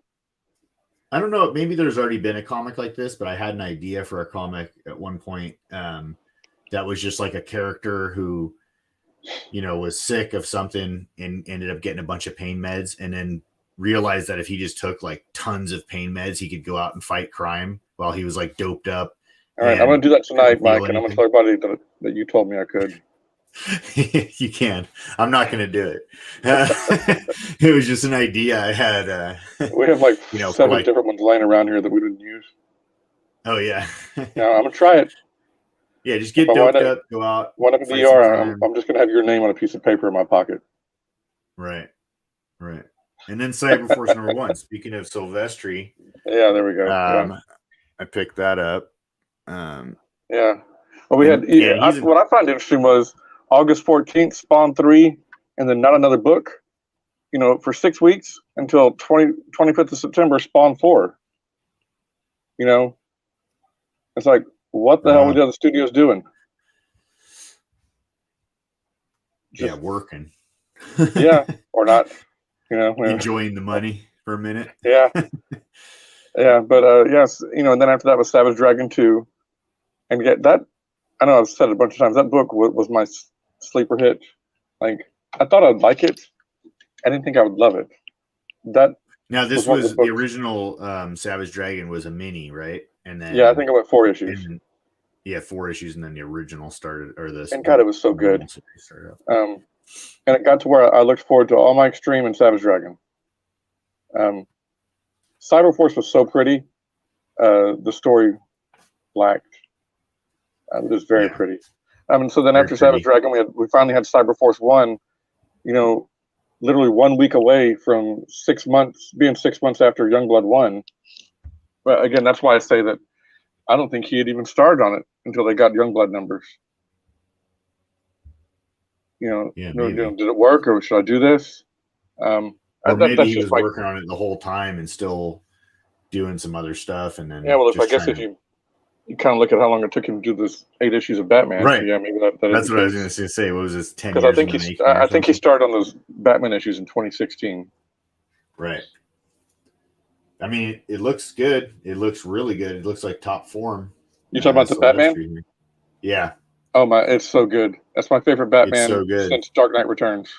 I don't know. Maybe there's already been a comic like this, but I had an idea for a comic at one point that was just like a character who, was sick of something and ended up getting a bunch of pain meds, and then realized that if he just took like tons of pain meds, he could go out and fight crime while he was like doped up. All right, I'm going to do that tonight, Mike, and I'm going to tell everybody that you told me I could. You can. I'm not going to do it. It was just an idea I had. We have like 7 different ones lying around here that we didn't use. Oh yeah. No, I'm going to try it. Yeah, just get doped up, go out. One up in the ER, I'm just going to have your name on a piece of paper in my pocket. Right. Right. And then Cyberforce #1. Speaking of Silvestri, Yeah, there we go. I picked that up. Yeah. Well, we had. What I found interesting was August 14th, Spawn 3, and then not another book. You know, for 6 weeks until 25th of September, Spawn 4. You know, it's like, what the hell were the other studios doing? Just, working. Yeah, or not. You know, enjoying the money for a minute. Yeah. Yeah, but yes, you know, and then after that was Savage Dragon 2. And yet that, I know I've said it a bunch of times, that book was my sleeper hit. Like, I thought I'd like it. I didn't think I would love it. Now, this was the original Savage Dragon was a mini, right? And then I think it went 4 issues. 4 issues, and then the original started, or this. And God, it was so good. And it got to where I looked forward to All My Extreme and Savage Dragon. Cyberforce was so pretty. The story lacked. It was very pretty. So then after Savage Dragon, we finally had Cyberforce 1. You know, literally 1 week away from 6 months, being 6 months after Youngblood 1. But again, that's why I say that I don't think he had even started on it until they got Youngblood numbers. You know, did it work, or should I do this? Or maybe he was working on it the whole time and still doing some other stuff, and then if you kind of look at how long it took him to do this 8 issues of Batman, right? So yeah, maybe that's what I was going to say. What was this 10 years? Because I think he started on those Batman issues in 2016. Right. I mean, it looks good. It looks really good. It looks like top form. You talking about the Batman? Yeah. Oh my, it's so good. That's my favorite Batman since Dark Knight Returns.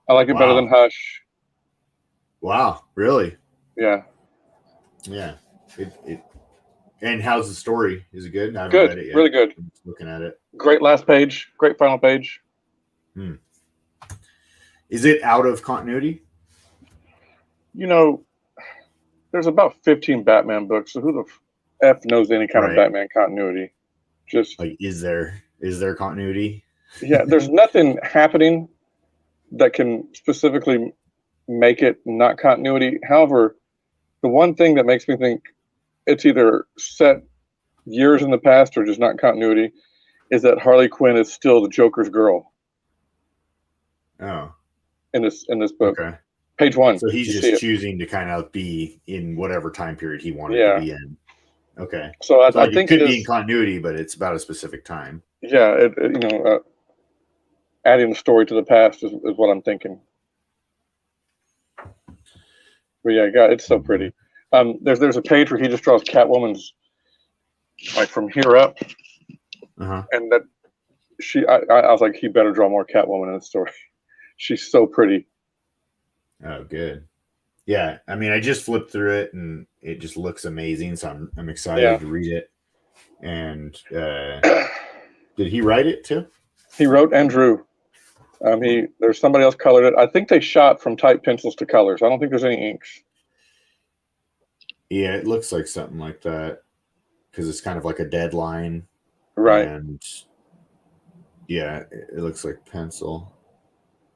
I like it better than Hush. Wow, really? Yeah. Yeah. And how's the story? Is it good? I haven't read it yet. Really good. I'm just looking at it. Great last page. Great final page. Is it out of continuity? You know, there's about 15 Batman books, so who the F knows any kind of Batman continuity? Just like, is there continuity? Yeah, there's nothing happening that can specifically make it not continuity. However, the one thing that makes me think it's either set years in the past or just not continuity is that Harley Quinn is still the Joker's girl. Oh. In this book. Okay. Page 1. So he's just choosing to kind of be in whatever time period he wanted to be in. Okay. So I think it could be in continuity, but it's about a specific time. Yeah, adding the story to the past is what I'm thinking. But yeah, God, it's so pretty. There's a page where he just draws Catwoman's like from here up, and that I was like, he better draw more Catwoman in the story. She's so pretty. Oh, good. Yeah, I mean, I just flipped through it and it just looks amazing, so I'm excited to read it. And did he write it too? He wrote and drew. There's somebody else colored it. I think they shot from type pencils to colors. I don't think there's any inks. Yeah, it looks like something like that because it's kind of like a deadline, right? And yeah, it looks like pencil.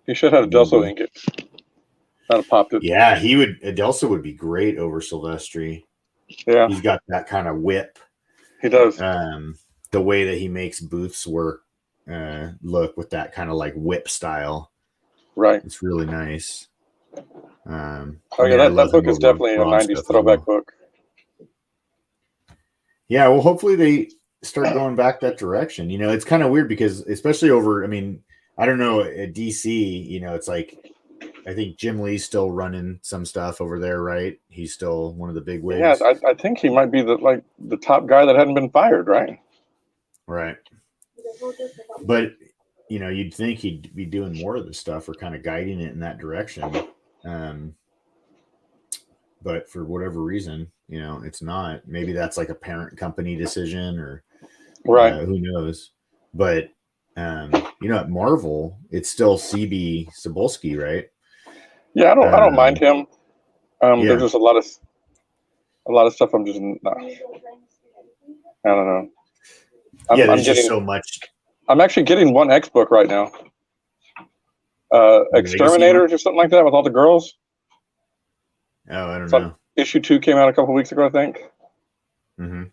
He should have Adelso ink it. Not have popped it. Yeah, Adelso would be great over Silvestri. Yeah, he's got that kind of whip. He does. The way that he makes Booth's work look with that kind of like whip style. Right. It's really nice. That book is definitely a 90s throwback book. Yeah, well, hopefully they start going back that direction. You know, it's kind of weird because especially over, I mean, I don't know, at DC, you know, it's like, I think Jim Lee's still running some stuff over there, right? He's still one of the big wigs. Yeah, I think he might be the top guy that hadn't been fired, right? Right. But, you know, you'd think he'd be doing more of this stuff or kind of guiding it in that direction. But for whatever reason, you know, it's not. Maybe that's like a parent company decision or who knows. But, you know, at Marvel, it's still CB Cebulski, right? Yeah, I don't mind him. There's just a lot of stuff I'm just not. I don't know. There's just so much. I'm actually getting one X book right now. Exterminators or something like that with all the girls. Oh, I don't So know. issue 2 came out a couple weeks ago, I think. Mm-hmm.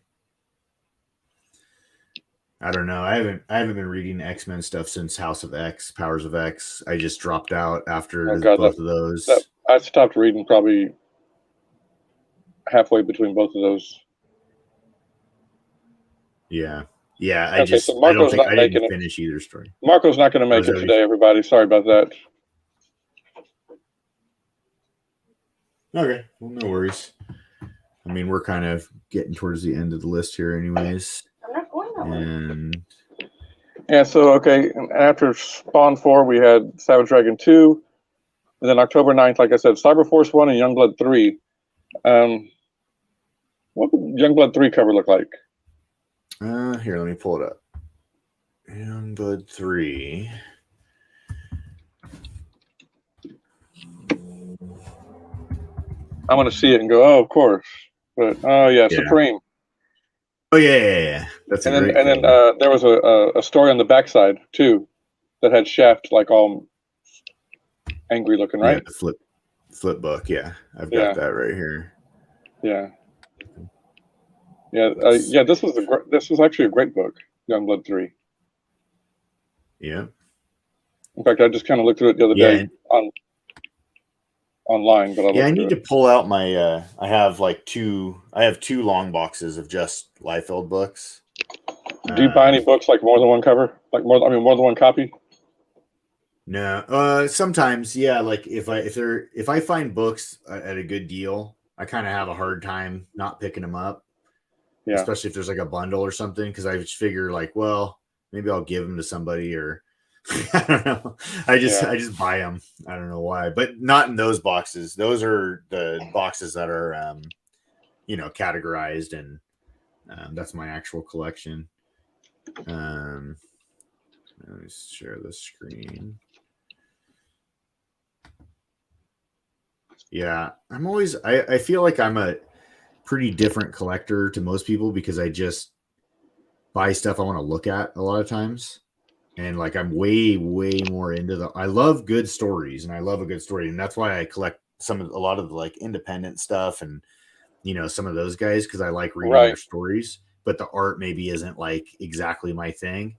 I don't know. I haven't been reading X-Men stuff since House of X, Powers of X. I just dropped out after Oh God, both of those. I stopped reading probably halfway between both of those. Yeah. Yeah, Okay, so Marco's not I making didn't it. finish either story. Marco's not going to make it today, everybody. Sorry about that. Okay, well, no worries. I mean, we're kind of getting towards the end of the list here, anyways. I'm not going nowhere. And Yeah, so okay, and after Spawn 4, we had Savage Dragon 2, and then October 9th, like I said, Cyber Force 1 and Youngblood 3. What would Youngblood 3 cover look like? here, let me pull it up. Youngblood 3. I'm going to see it and go, oh, of course. But, oh, yeah, Supreme. Oh, yeah. That's and then there was a story on the backside, too, that had Shaft, like, all angry looking, right? Yeah, the flip book, yeah. I've got that right here. Yeah. Yeah, this was actually a great book, Youngblood 3. Yeah. In fact, I just kind of looked through it the other day online, but I need to pull out my I have two long boxes of just Liefeld books. Do you buy any books like more than one cover? Like more than one copy? No. Sometimes, yeah, like if I find books at a good deal, I kind of have a hard time not picking them up. Yeah. Especially if there's like a bundle or something, because I just figure like, well, maybe I'll give them to somebody, or I don't know. I just buy them. I don't know why, but not in those boxes. Those are the boxes that are, categorized, and that's my actual collection. Let me share the screen. Yeah, I feel like I'm a pretty different collector to most people because I just buy stuff I want to look at a lot of times. And like, I'm way, way more into I love good stories, and I love a good story. And that's why I collect a lot of the like independent stuff and, some of those guys, because I like reading their stories, but the art maybe isn't like exactly my thing.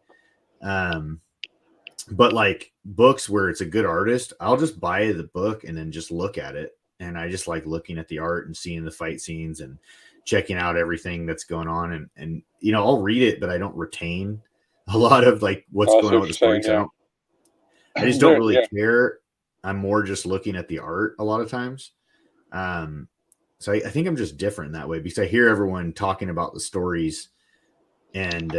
But like books where it's a good artist, I'll just buy the book and then just look at it. And I just like looking at the art and seeing the fight scenes and checking out everything that's going on. And I'll read it, but I don't retain a lot of like what's going on with the story. I just don't really care. I'm more just looking at the art a lot of times. So I think I'm just different in that way, because I hear everyone talking about the stories and,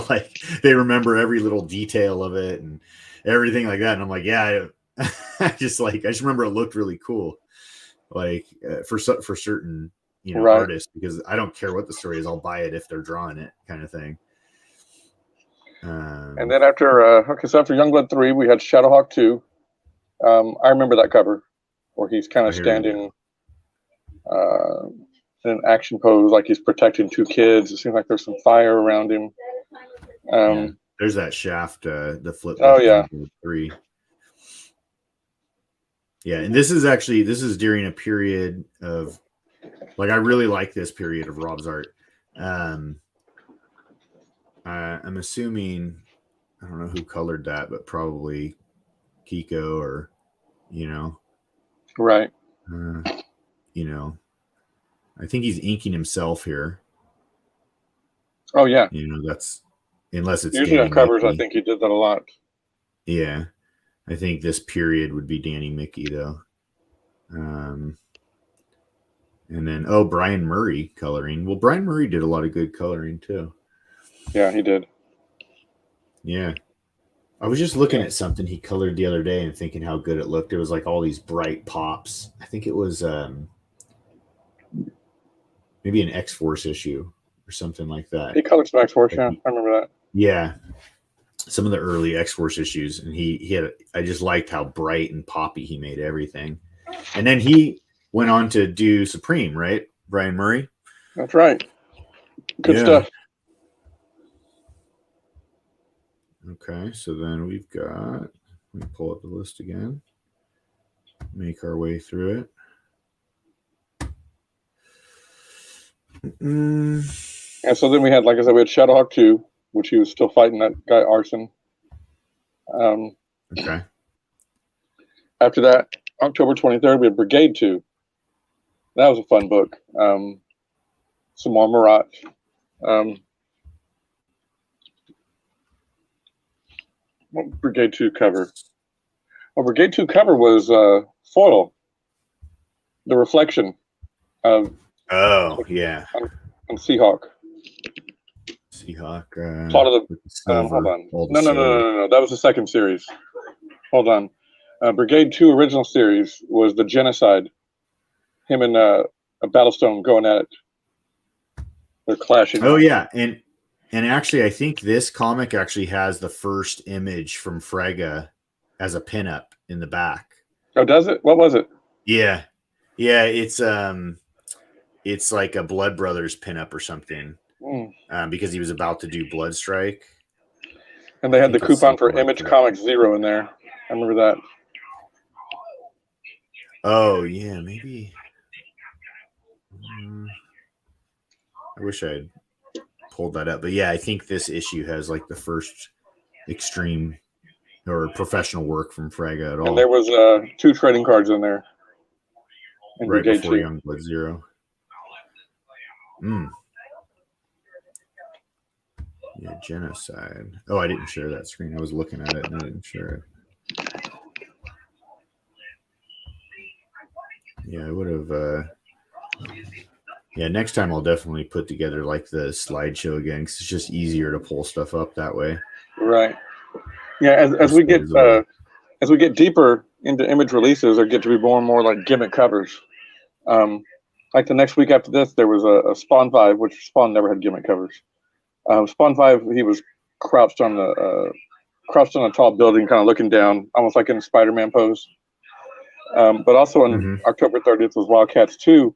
like they remember every little detail of it and everything like that. And I'm like, yeah, I just remember it looked really cool. Like for certain, artists, because I don't care what the story is. I'll buy it if they're drawing it, kind of thing. And then after Youngblood 3, we had Shadowhawk 2. I remember that cover where he's kind of standing in an action pose, like he's protecting 2 kids. It seems like there's some fire around him. There's that Shaft, the flip. Oh yeah, 3. Yeah, and this is during a period of, like, I really like this period of Rob's art. I'm assuming, I don't know who colored that, but probably Kiko, or right. I think he's inking himself here. Oh yeah. That's, unless it's usually Danny on covers. Mickey. I think he did that a lot. Yeah, I think this period would be Danny Mickey though. And then Brian Murray coloring. Well, Brian Murray did a lot of good coloring too. Yeah, he did. Yeah. I was just looking at something he colored the other day and thinking how good it looked. It was like all these bright pops. I think it was maybe an X-Force issue or something like that. He colored some X-Force, I remember that. Yeah. Some of the early X-Force issues, and I just liked how bright and poppy he made everything. And then he went on to do Supreme, right? Brian Murray? That's right. Good stuff. Okay, so then we've got, let me pull up the list again, make our way through it. And so then we had, like I said, we had Shadowhawk 2, which he was still fighting that guy Arson. Okay. After that, October 23rd, we had Brigade 2. That was a fun book. Some more Marat. What Brigade 2 cover? Well, Brigade 2 cover was foil, the reflection of yeah, on Seahawk. Seahawk. Plot of the hold on. No. That was the second series. Hold on. Brigade 2 original series was the Genocide. Him and a Battlestone going at it. They're clashing. Oh yeah, and actually, I think this comic actually has the first image from Frega as a pinup in the back. Oh, does it? What was it? Yeah, it's like a Blood Brothers pinup or something, because he was about to do Blood Strike. And they had the coupon for Image Comics 0 in there. I remember that. Oh yeah, maybe. I wish I had pulled that up, but yeah, I think this issue has like the first extreme or professional work from Frega at all. And there was 2 trading cards in there. In right Brigade before 2. Youngblood 0. Yeah, Genocide. Oh, I didn't share that screen. I was looking at it and I didn't share it. Yeah, I would have. Yeah, next time I'll definitely put together like the slideshow again because it's just easier to pull stuff up that way. Right. Yeah, as we get deeper into Image releases, there get to be more and more like gimmick covers. Like the next week after this, there was a Spawn 5, which Spawn never had gimmick covers. Spawn 5, he was crouched on a tall building, kind of looking down, almost like in a Spider-Man pose. But also on October 30th was Wildcats 2,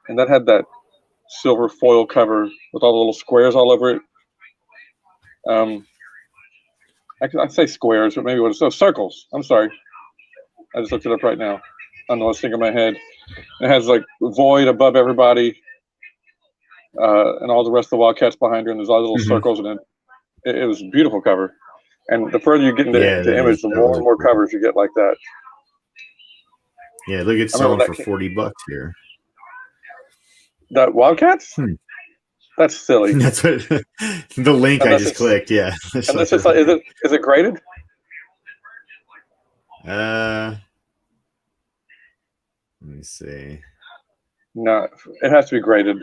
and that had that silver foil cover with all the little squares all over it. I'd say squares, but maybe circles. I'm sorry. I just looked it up right now. I don't know what's thinking in my head. It has like Void above everybody, and all the rest of the Wildcats behind her, and there's all the little circles, and it was a beautiful cover. And the further you get into the Image, the more and more covers you get like that. Yeah, look, it's selling for $40 here. That Wildcats? That's silly. That's what the link I just clicked. Yeah. And that's just like, is it graded? Let me see. No, it has to be graded.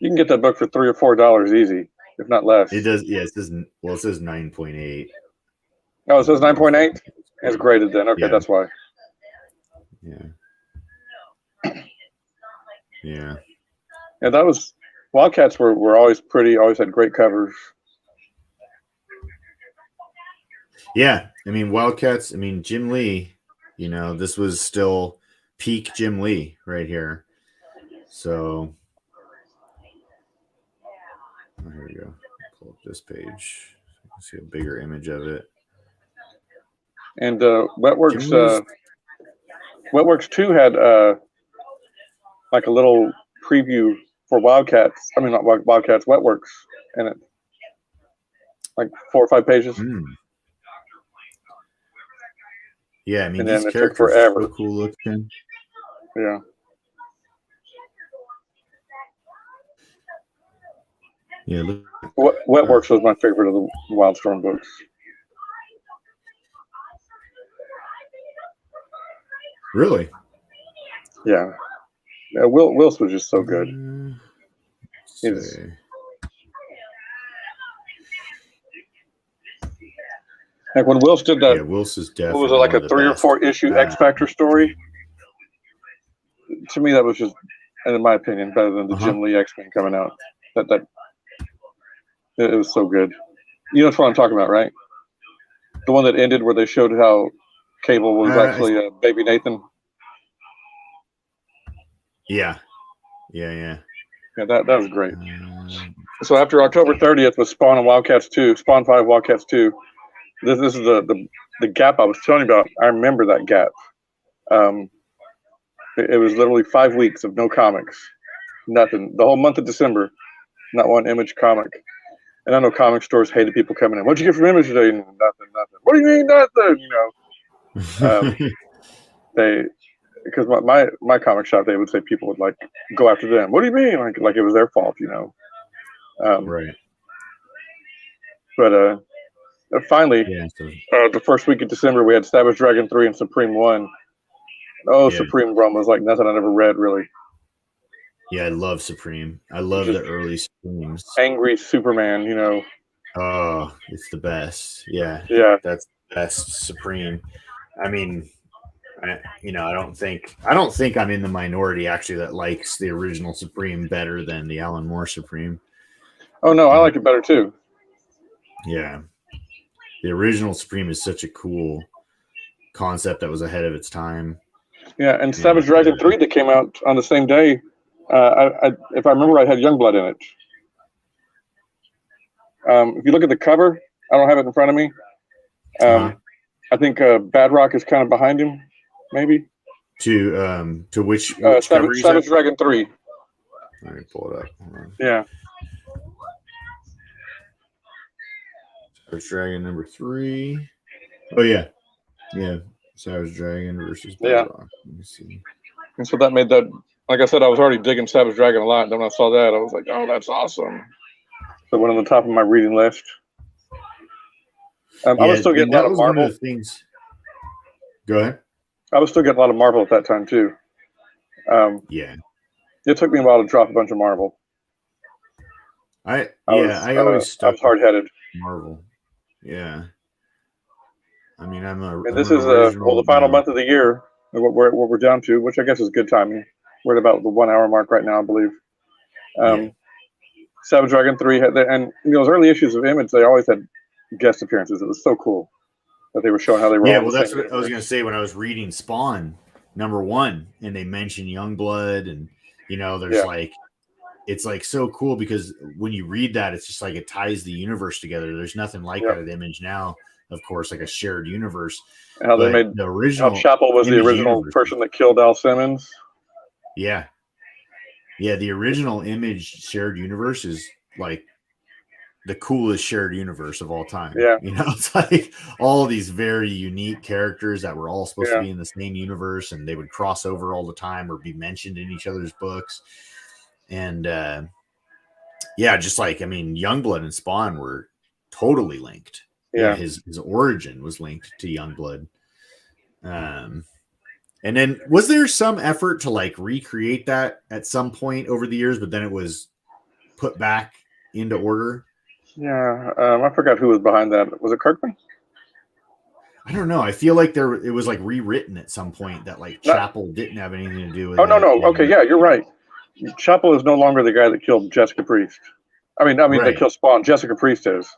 You can get that book for $3 or $4 easy, if not less. It does. Yeah, it says 9.8. Oh, it says 9.8. It's graded then. Okay, that's why. Yeah. Yeah, that was Wildcats were always pretty. Always had great covers. Yeah, I mean Wildcats. I mean Jim Lee. You know, this was still peak Jim Lee right here. So here we go. Pull up this page. So you can see a bigger image of it. And Wetworks 2 had like a little preview for Wildcats. I mean, not Wildcats, Wetworks in it. Like 4 or 5 pages. Yeah, I mean, and these then characters are so cool looking. Yeah. Yeah, look. Wetworks was my favorite of the Wildstorm books. Really? Yeah. Wills was just so good. Like when Wills did that, Wills is definitely. What was it, like a 3 or 4 issue X Factor story? To me, that was just, and in my opinion, better than the Jim Lee X-Men coming out. That it was so good. You know what I'm talking about, right? The one that ended where they showed how Cable was actually baby Nathan. Yeah, that was great. So after October 30th was Spawn and Wildcats 2, Spawn 5, Wildcats 2. this is the gap I was telling you about. I remember that gap. It was literally 5 weeks of no comics, nothing. The whole month of December, not one Image comic. And I know comic stores hated people coming in. What'd you get from Image today? Nothing. What do you mean nothing? Because my comic shop, they would say people would like go after them. What do you mean? Like it was their fault, Right. But finally, the first week of December, we had Savage Dragon 3 and Supreme 1. Oh, yeah. Supreme Run was like nothing I'd ever read, really. Yeah, I love Supreme. I love the early Supremes. Angry Superman, Oh, it's the best. Yeah. Yeah. That's the best Supreme. I mean, I don't think I'm in the minority actually that likes the original Supreme better than the Alan Moore Supreme. Oh no, I like it better too. Yeah. The original Supreme is such a cool concept that was ahead of its time. Yeah, and Savage Dragon 3 that came out on the same day. If I remember right, had Youngblood in it. If you look at the cover, I don't have it in front of me. I think Badrock is kind of behind him, maybe. To which Savage Dragon 3. Let me pull it up. Hold on. Yeah. Savage Dragon number 3. Oh yeah. Savage Dragon versus Badrock. Let me see. And so that made that. Like I said, I was already digging Savage Dragon a lot. And then when I saw that, I was like, "Oh, that's awesome!" So it went on the top of my reading list. I was still getting a lot of Marvel. One of the things. Go ahead. I was still getting a lot of Marvel at that time too. Yeah. It took me a while to drop a bunch of Marvel. I was hard-headed. Marvel. Yeah. I mean, And this is the final month of the year. What we're down to, which I guess is good timing. We're at about the 1 hour mark right now, I believe. Savage Dragon 3 had and those early issues of Image, they always had guest appearances. It was so cool that they were showing how they were. Yeah, well, that's what I was going to say when I was reading Spawn #1, and they mentioned Youngblood, and there's it's like so cool because when you read that, it's just like it ties the universe together. There's nothing like that at Image now. Of course, like a shared universe. And how they made the original. How Chapel was the original person that killed Al Simmons. Yeah. Yeah, the original Image shared universe is like the coolest shared universe of all time. Yeah. It's like all these very unique characters that were all supposed to be in the same universe, and they would cross over all the time or be mentioned in each other's books. And just like, I mean, Youngblood and Spawn were totally linked. Yeah. His origin was linked to Youngblood. And then was there some effort to like recreate that at some point over the years, but then it was put back into order? Yeah. I forgot who was behind that. Was it Kirkman? I don't know. I feel like it was like rewritten at some point that like Chapel didn't have anything to do with it. No. Okay. Yeah, you're right. Chapel is no longer the guy that killed Jessica Priest. I mean, right. They killed Spawn. Jessica Priest is.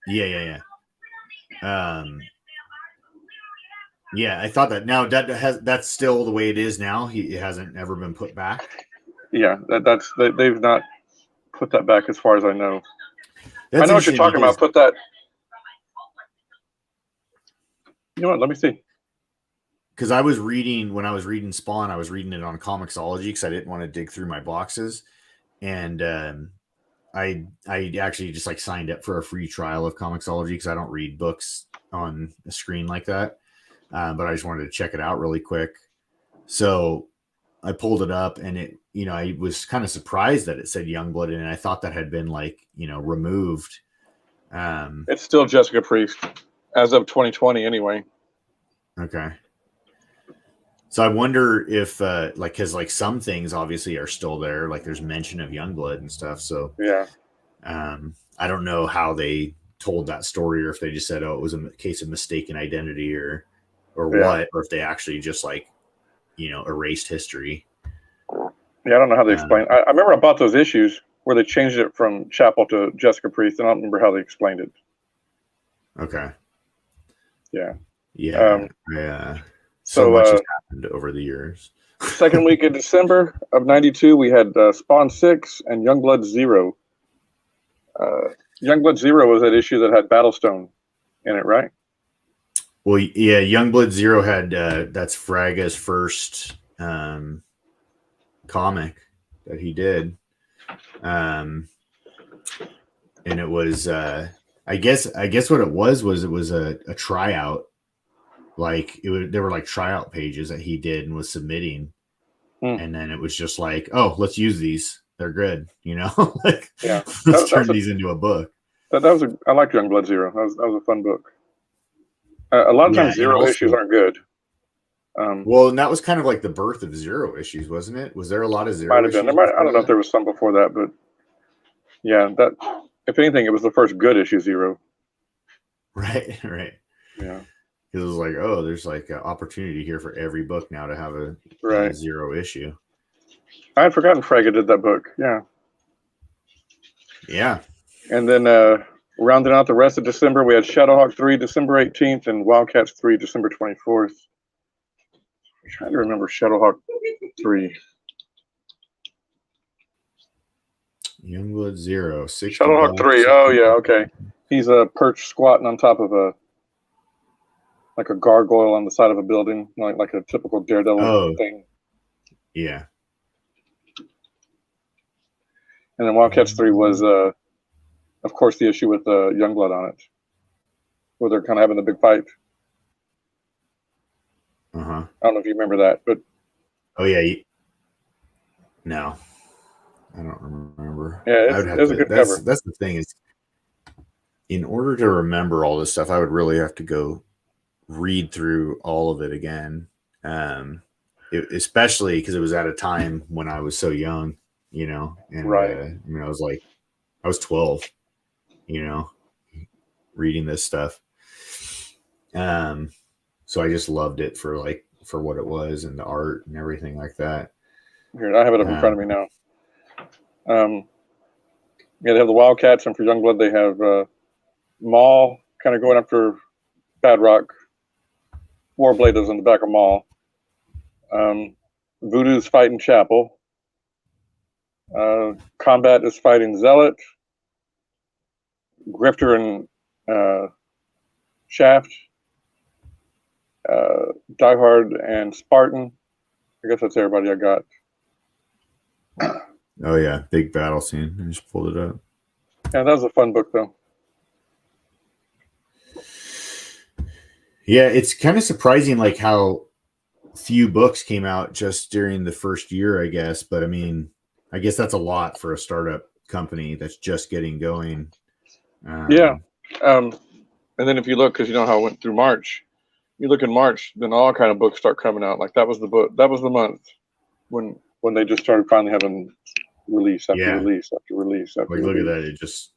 Yeah. I thought that. Now that's still the way it is now. It hasn't ever been put back. Yeah, they've not put that back as far as I know. I know what you're talking about. Put that. You know what? Let me see. Because when I was reading Spawn, I was reading it on Comixology because I didn't want to dig through my boxes, and I actually just like signed up for a free trial of Comixology because I don't read books on a screen like that. But I just wanted to check it out really quick. So I pulled it up, and it, I was kind of surprised that it said Youngblood in it. I thought that had been like, removed. It's still Jessica Priest as of 2020 anyway. Okay. So I wonder if because like some things obviously are still there, like there's mention of Youngblood and stuff. So yeah. I don't know how they told that story, or if they just said, oh, it was a case of mistaken identity or what, or if they actually just like, erased history. Yeah, I don't know how they explain. I remember I bought those issues where they changed it from Chapel to Jessica Priest, and I don't remember how they explained it. Okay. Yeah. Yeah. Yeah. So much has happened over the years. Second week in December of '92, we had Spawn 6 and Youngblood 0. Youngblood 0 was that issue that had Battlestone in it, right? Well, yeah, Youngblood Zero had that's Fraga's first comic that he did, and it was I guess what it was a tryout. Like there were like tryout pages that he did and was submitting, and then it was just like, oh, let's use these. They're good, like Yeah, let's turn these into a book. I like Youngblood Zero. That was a fun book. A lot of times Zero issues aren't good. Well, and that was kind of like the birth of Zero issues, wasn't it? Was there a lot of Zero might have issues? Been. I don't know if there was some before that, but yeah, that if anything, it was the first good issue Zero. Right. Yeah. It was like, oh, there's like an opportunity here for every book now to have a Zero issue. I had forgotten Fraga did that book. Yeah. Yeah. And then rounding out the rest of December, we had Shadowhawk 3, December 18th, and Wildcats 3, December 24th. I'm trying to remember Shadowhawk 3. Youngblood Zero. Shadowhawk 3. Oh, yeah. Okay. He's perched squatting on top of a gargoyle on the side of a building, like a typical Daredevil thing. Yeah. And then Wildcats 3 was, of course, the issue with Youngblood on it, where they're kind of having the big fight. I don't know if you remember that, but oh yeah, no, I don't remember. Yeah, it's a good cover. That's the thing is, in order to remember all this stuff, I would really have to go read through all of it again, especially because it was at a time when I was so young, and right. I mean, I was 12, reading this stuff. So I just loved it for what it was and the art and everything like that. Here, I have it up in front of me now. Yeah, they have the Wildcats, and for Youngblood they have Maul kind of going after Bad Rock. Warblade is in the back of Maul. Voodoo's fighting Chapel. Combat is fighting Zealot. Grifter and Shaft. Diehard and Spartan. I guess that's everybody I got. Oh yeah, big battle scene. I just pulled it up. Yeah, that was a fun book though. Yeah, it's kind of surprising like how few books came out just during the first year, I guess. But I mean, I guess that's a lot for a startup company that's just getting going. Yeah. And then if you look, because you know how it went through March, you look in March, then all kind of books start coming out. Like that was the month when they just started finally having release after release after release after release. Look at that. It just,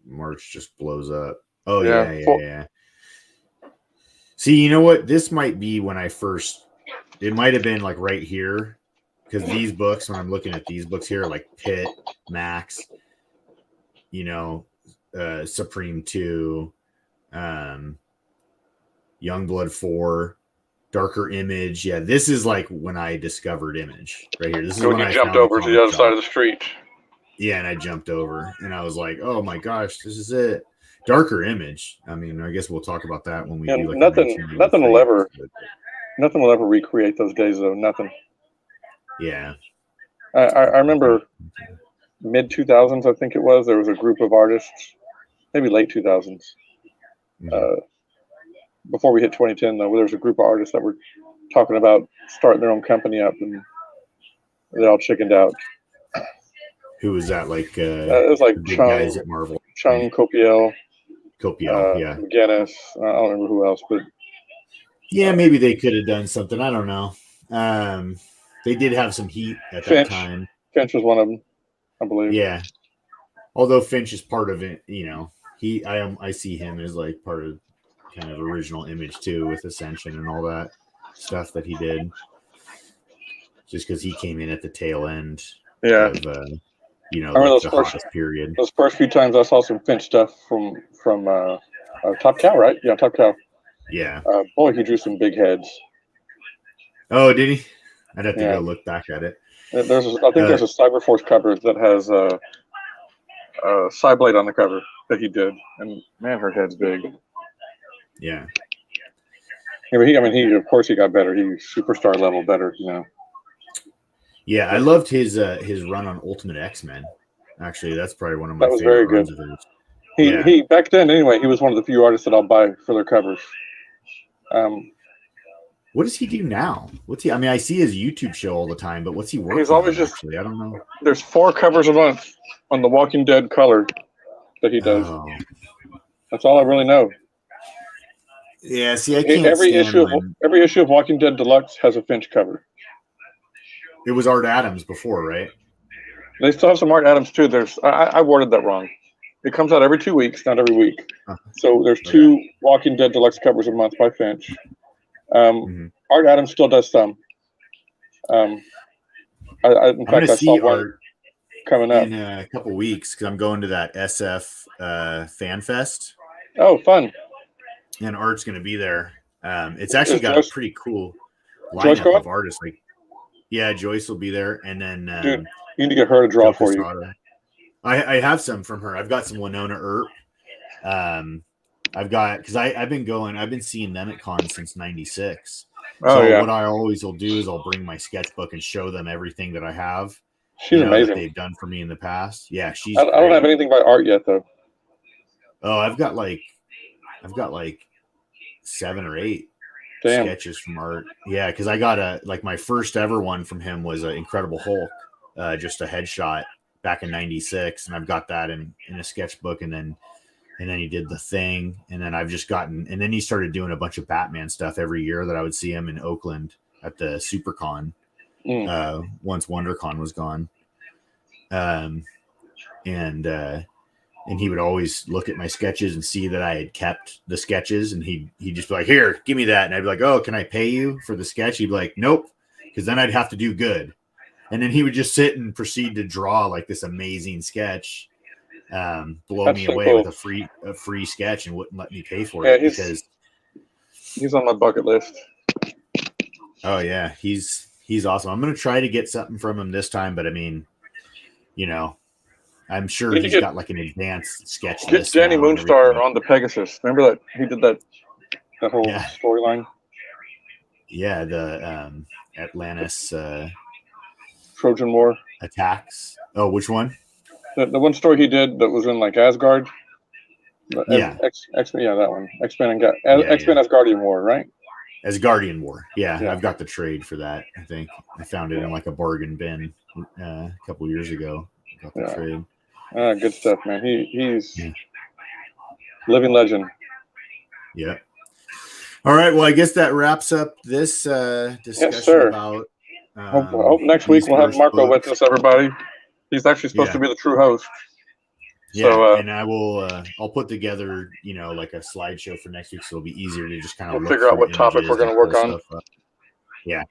March just blows up. Oh yeah. See, you know what? This might be when it might have been like right here, because these books, when I'm looking at these books here, like Pit, Max, Supreme 2, Youngblood 4, Darker Image. Yeah, this is like when I discovered Image right here. This is when I jumped over to the other side of the street. Yeah, and I jumped over, and I was like, "Oh my gosh, this is it." Darker Image. I mean, I guess we'll talk about that when we do like nothing will ever recreate those days though. Nothing. Yeah. I remember mid 2000s, I think it was. There was a group of artists, maybe late 2000s. Before we hit 2010, though, there was a group of artists that were talking about starting their own company up, and they all chickened out. Who was that? Like it was like big guys at Marvel. Chung, Copiel, yeah. McGinnis. I don't remember who else, but yeah, maybe they could have done something. I don't know. They did have some heat at that time. Finch was one of them, I believe. Yeah. Although Finch is part of it, I see him as like part of kind of original Image too, with Ascension and all that stuff that he did. Just because he came in at the tail end. Yeah. Of, like the hottest period. Those first few times I saw some Finch stuff from Top Cow, right? Yeah, Top Cow. Yeah. Boy, he drew some big heads. Oh, did he? I'd have to go look back at it. I think there's a Cyberforce cover that has side blade on the cover that he did, and man, her head's big. Yeah. Yeah, but he of course he got better. He's superstar level better, you know. Yeah, I loved his run on Ultimate X-Men. Actually, that's probably one of my That was favorite very runs good. of his. He back then anyway. He was one of the few artists that I'll buy for their covers. What does he do now? What's he? I mean, I see his YouTube show all the time, but what's he working He's always on, just. actually? I don't know. There's 4 covers a month on The Walking Dead color that he does. Oh. That's all I really know. Yeah, see, I can't every stand issue of Walking Dead Deluxe has a Finch cover. It was Art Adams before, right? They still have some Art Adams too. I worded that wrong. It comes out every 2 weeks, not every week. So there's 2 Walking Dead Deluxe covers a month by Finch. Art Adams still does some. In fact, I saw one coming up in a couple weeks because I'm going to that SF Fan Fest. Oh, fun! And Art's going to be there. It's actually got a pretty cool lineup of artists. Like, yeah, Joyce will be there, and then dude, you need to get her to draw for you. I have some from her. I've got some Winona Earp. I've got because I've been seeing them at cons since '96. So what I always will do is I'll bring my sketchbook and show them everything that I have. She's amazing. That they've done for me in the past. Yeah, she's. I don't have anything by Art yet, though. Oh, I've got like 7 or 8 sketches from Art. Yeah, because I got my first ever one from him was an Incredible Hulk, just a headshot back in '96, and I've got that in a sketchbook, and then he did The Thing, and then I've just gotten, and then he started doing a bunch of Batman stuff every year that I would see him in Oakland at the SuperCon. Once WonderCon was gone, and he would always look at my sketches and see that I had kept the sketches, and he'd just be like, "Here, give me that," and I'd be like, "Oh, can I pay you for the sketch?" He'd be like, "Nope," because then I'd have to do good, and then he would just sit and proceed to draw like this amazing sketch, blow me away with a free sketch, and wouldn't let me pay for it because he's on my bucket list. Oh yeah, he's awesome. I'm gonna try to get something from him this time, but I mean, I'm sure he's got like an advanced sketch list. Get Danny Moonstar on the Pegasus. Remember that he did that whole storyline? Yeah, the Atlantis Trojan War attacks. Oh, which one? The one story he did that was in like Asgard. Yeah, X-Men. Yeah, that one. X-Men Asgardian War, right? Asgardian War. Yeah, I've got the trade for that. I think I found it in like a bargain bin a couple years ago. Got the trade. Good stuff, man. He's living legend. Yeah. All right. Well, I guess that wraps up this discussion about. Hope next week we'll have Marco with us, everybody. He's actually supposed to be the true host. Yeah, so, and I'll put together, like a slideshow for next week, so it'll be easier to just kind of figure out what topic we're going to work on. Yeah,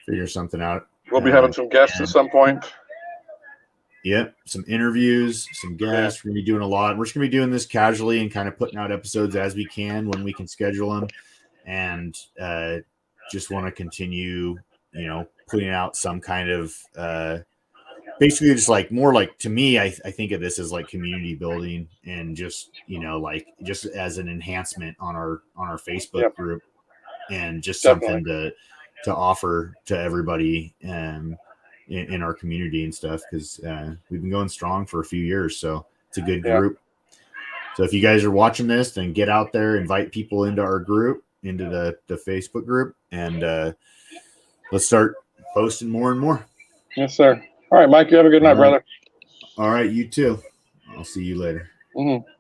figure something out. We'll be having some guests at some point. Yep, some interviews, some guests. We're going to be doing a lot. We're just going to be doing this casually and kind of putting out episodes as we can when we can schedule them, and just want to continue, putting out some kind of. Basically, just like more like, to me, I think of this as like community building and just like just as an enhancement on our Facebook group, and just something to offer to everybody in our community and stuff, because we've been going strong for a few years, so it's a good group. So if you guys are watching this, then get out there, invite people into our group, into the Facebook group, and let's start posting more and more. Yes, sir. All right, Mike, you have a good night, brother. All right, you too. I'll see you later. Mm-hmm.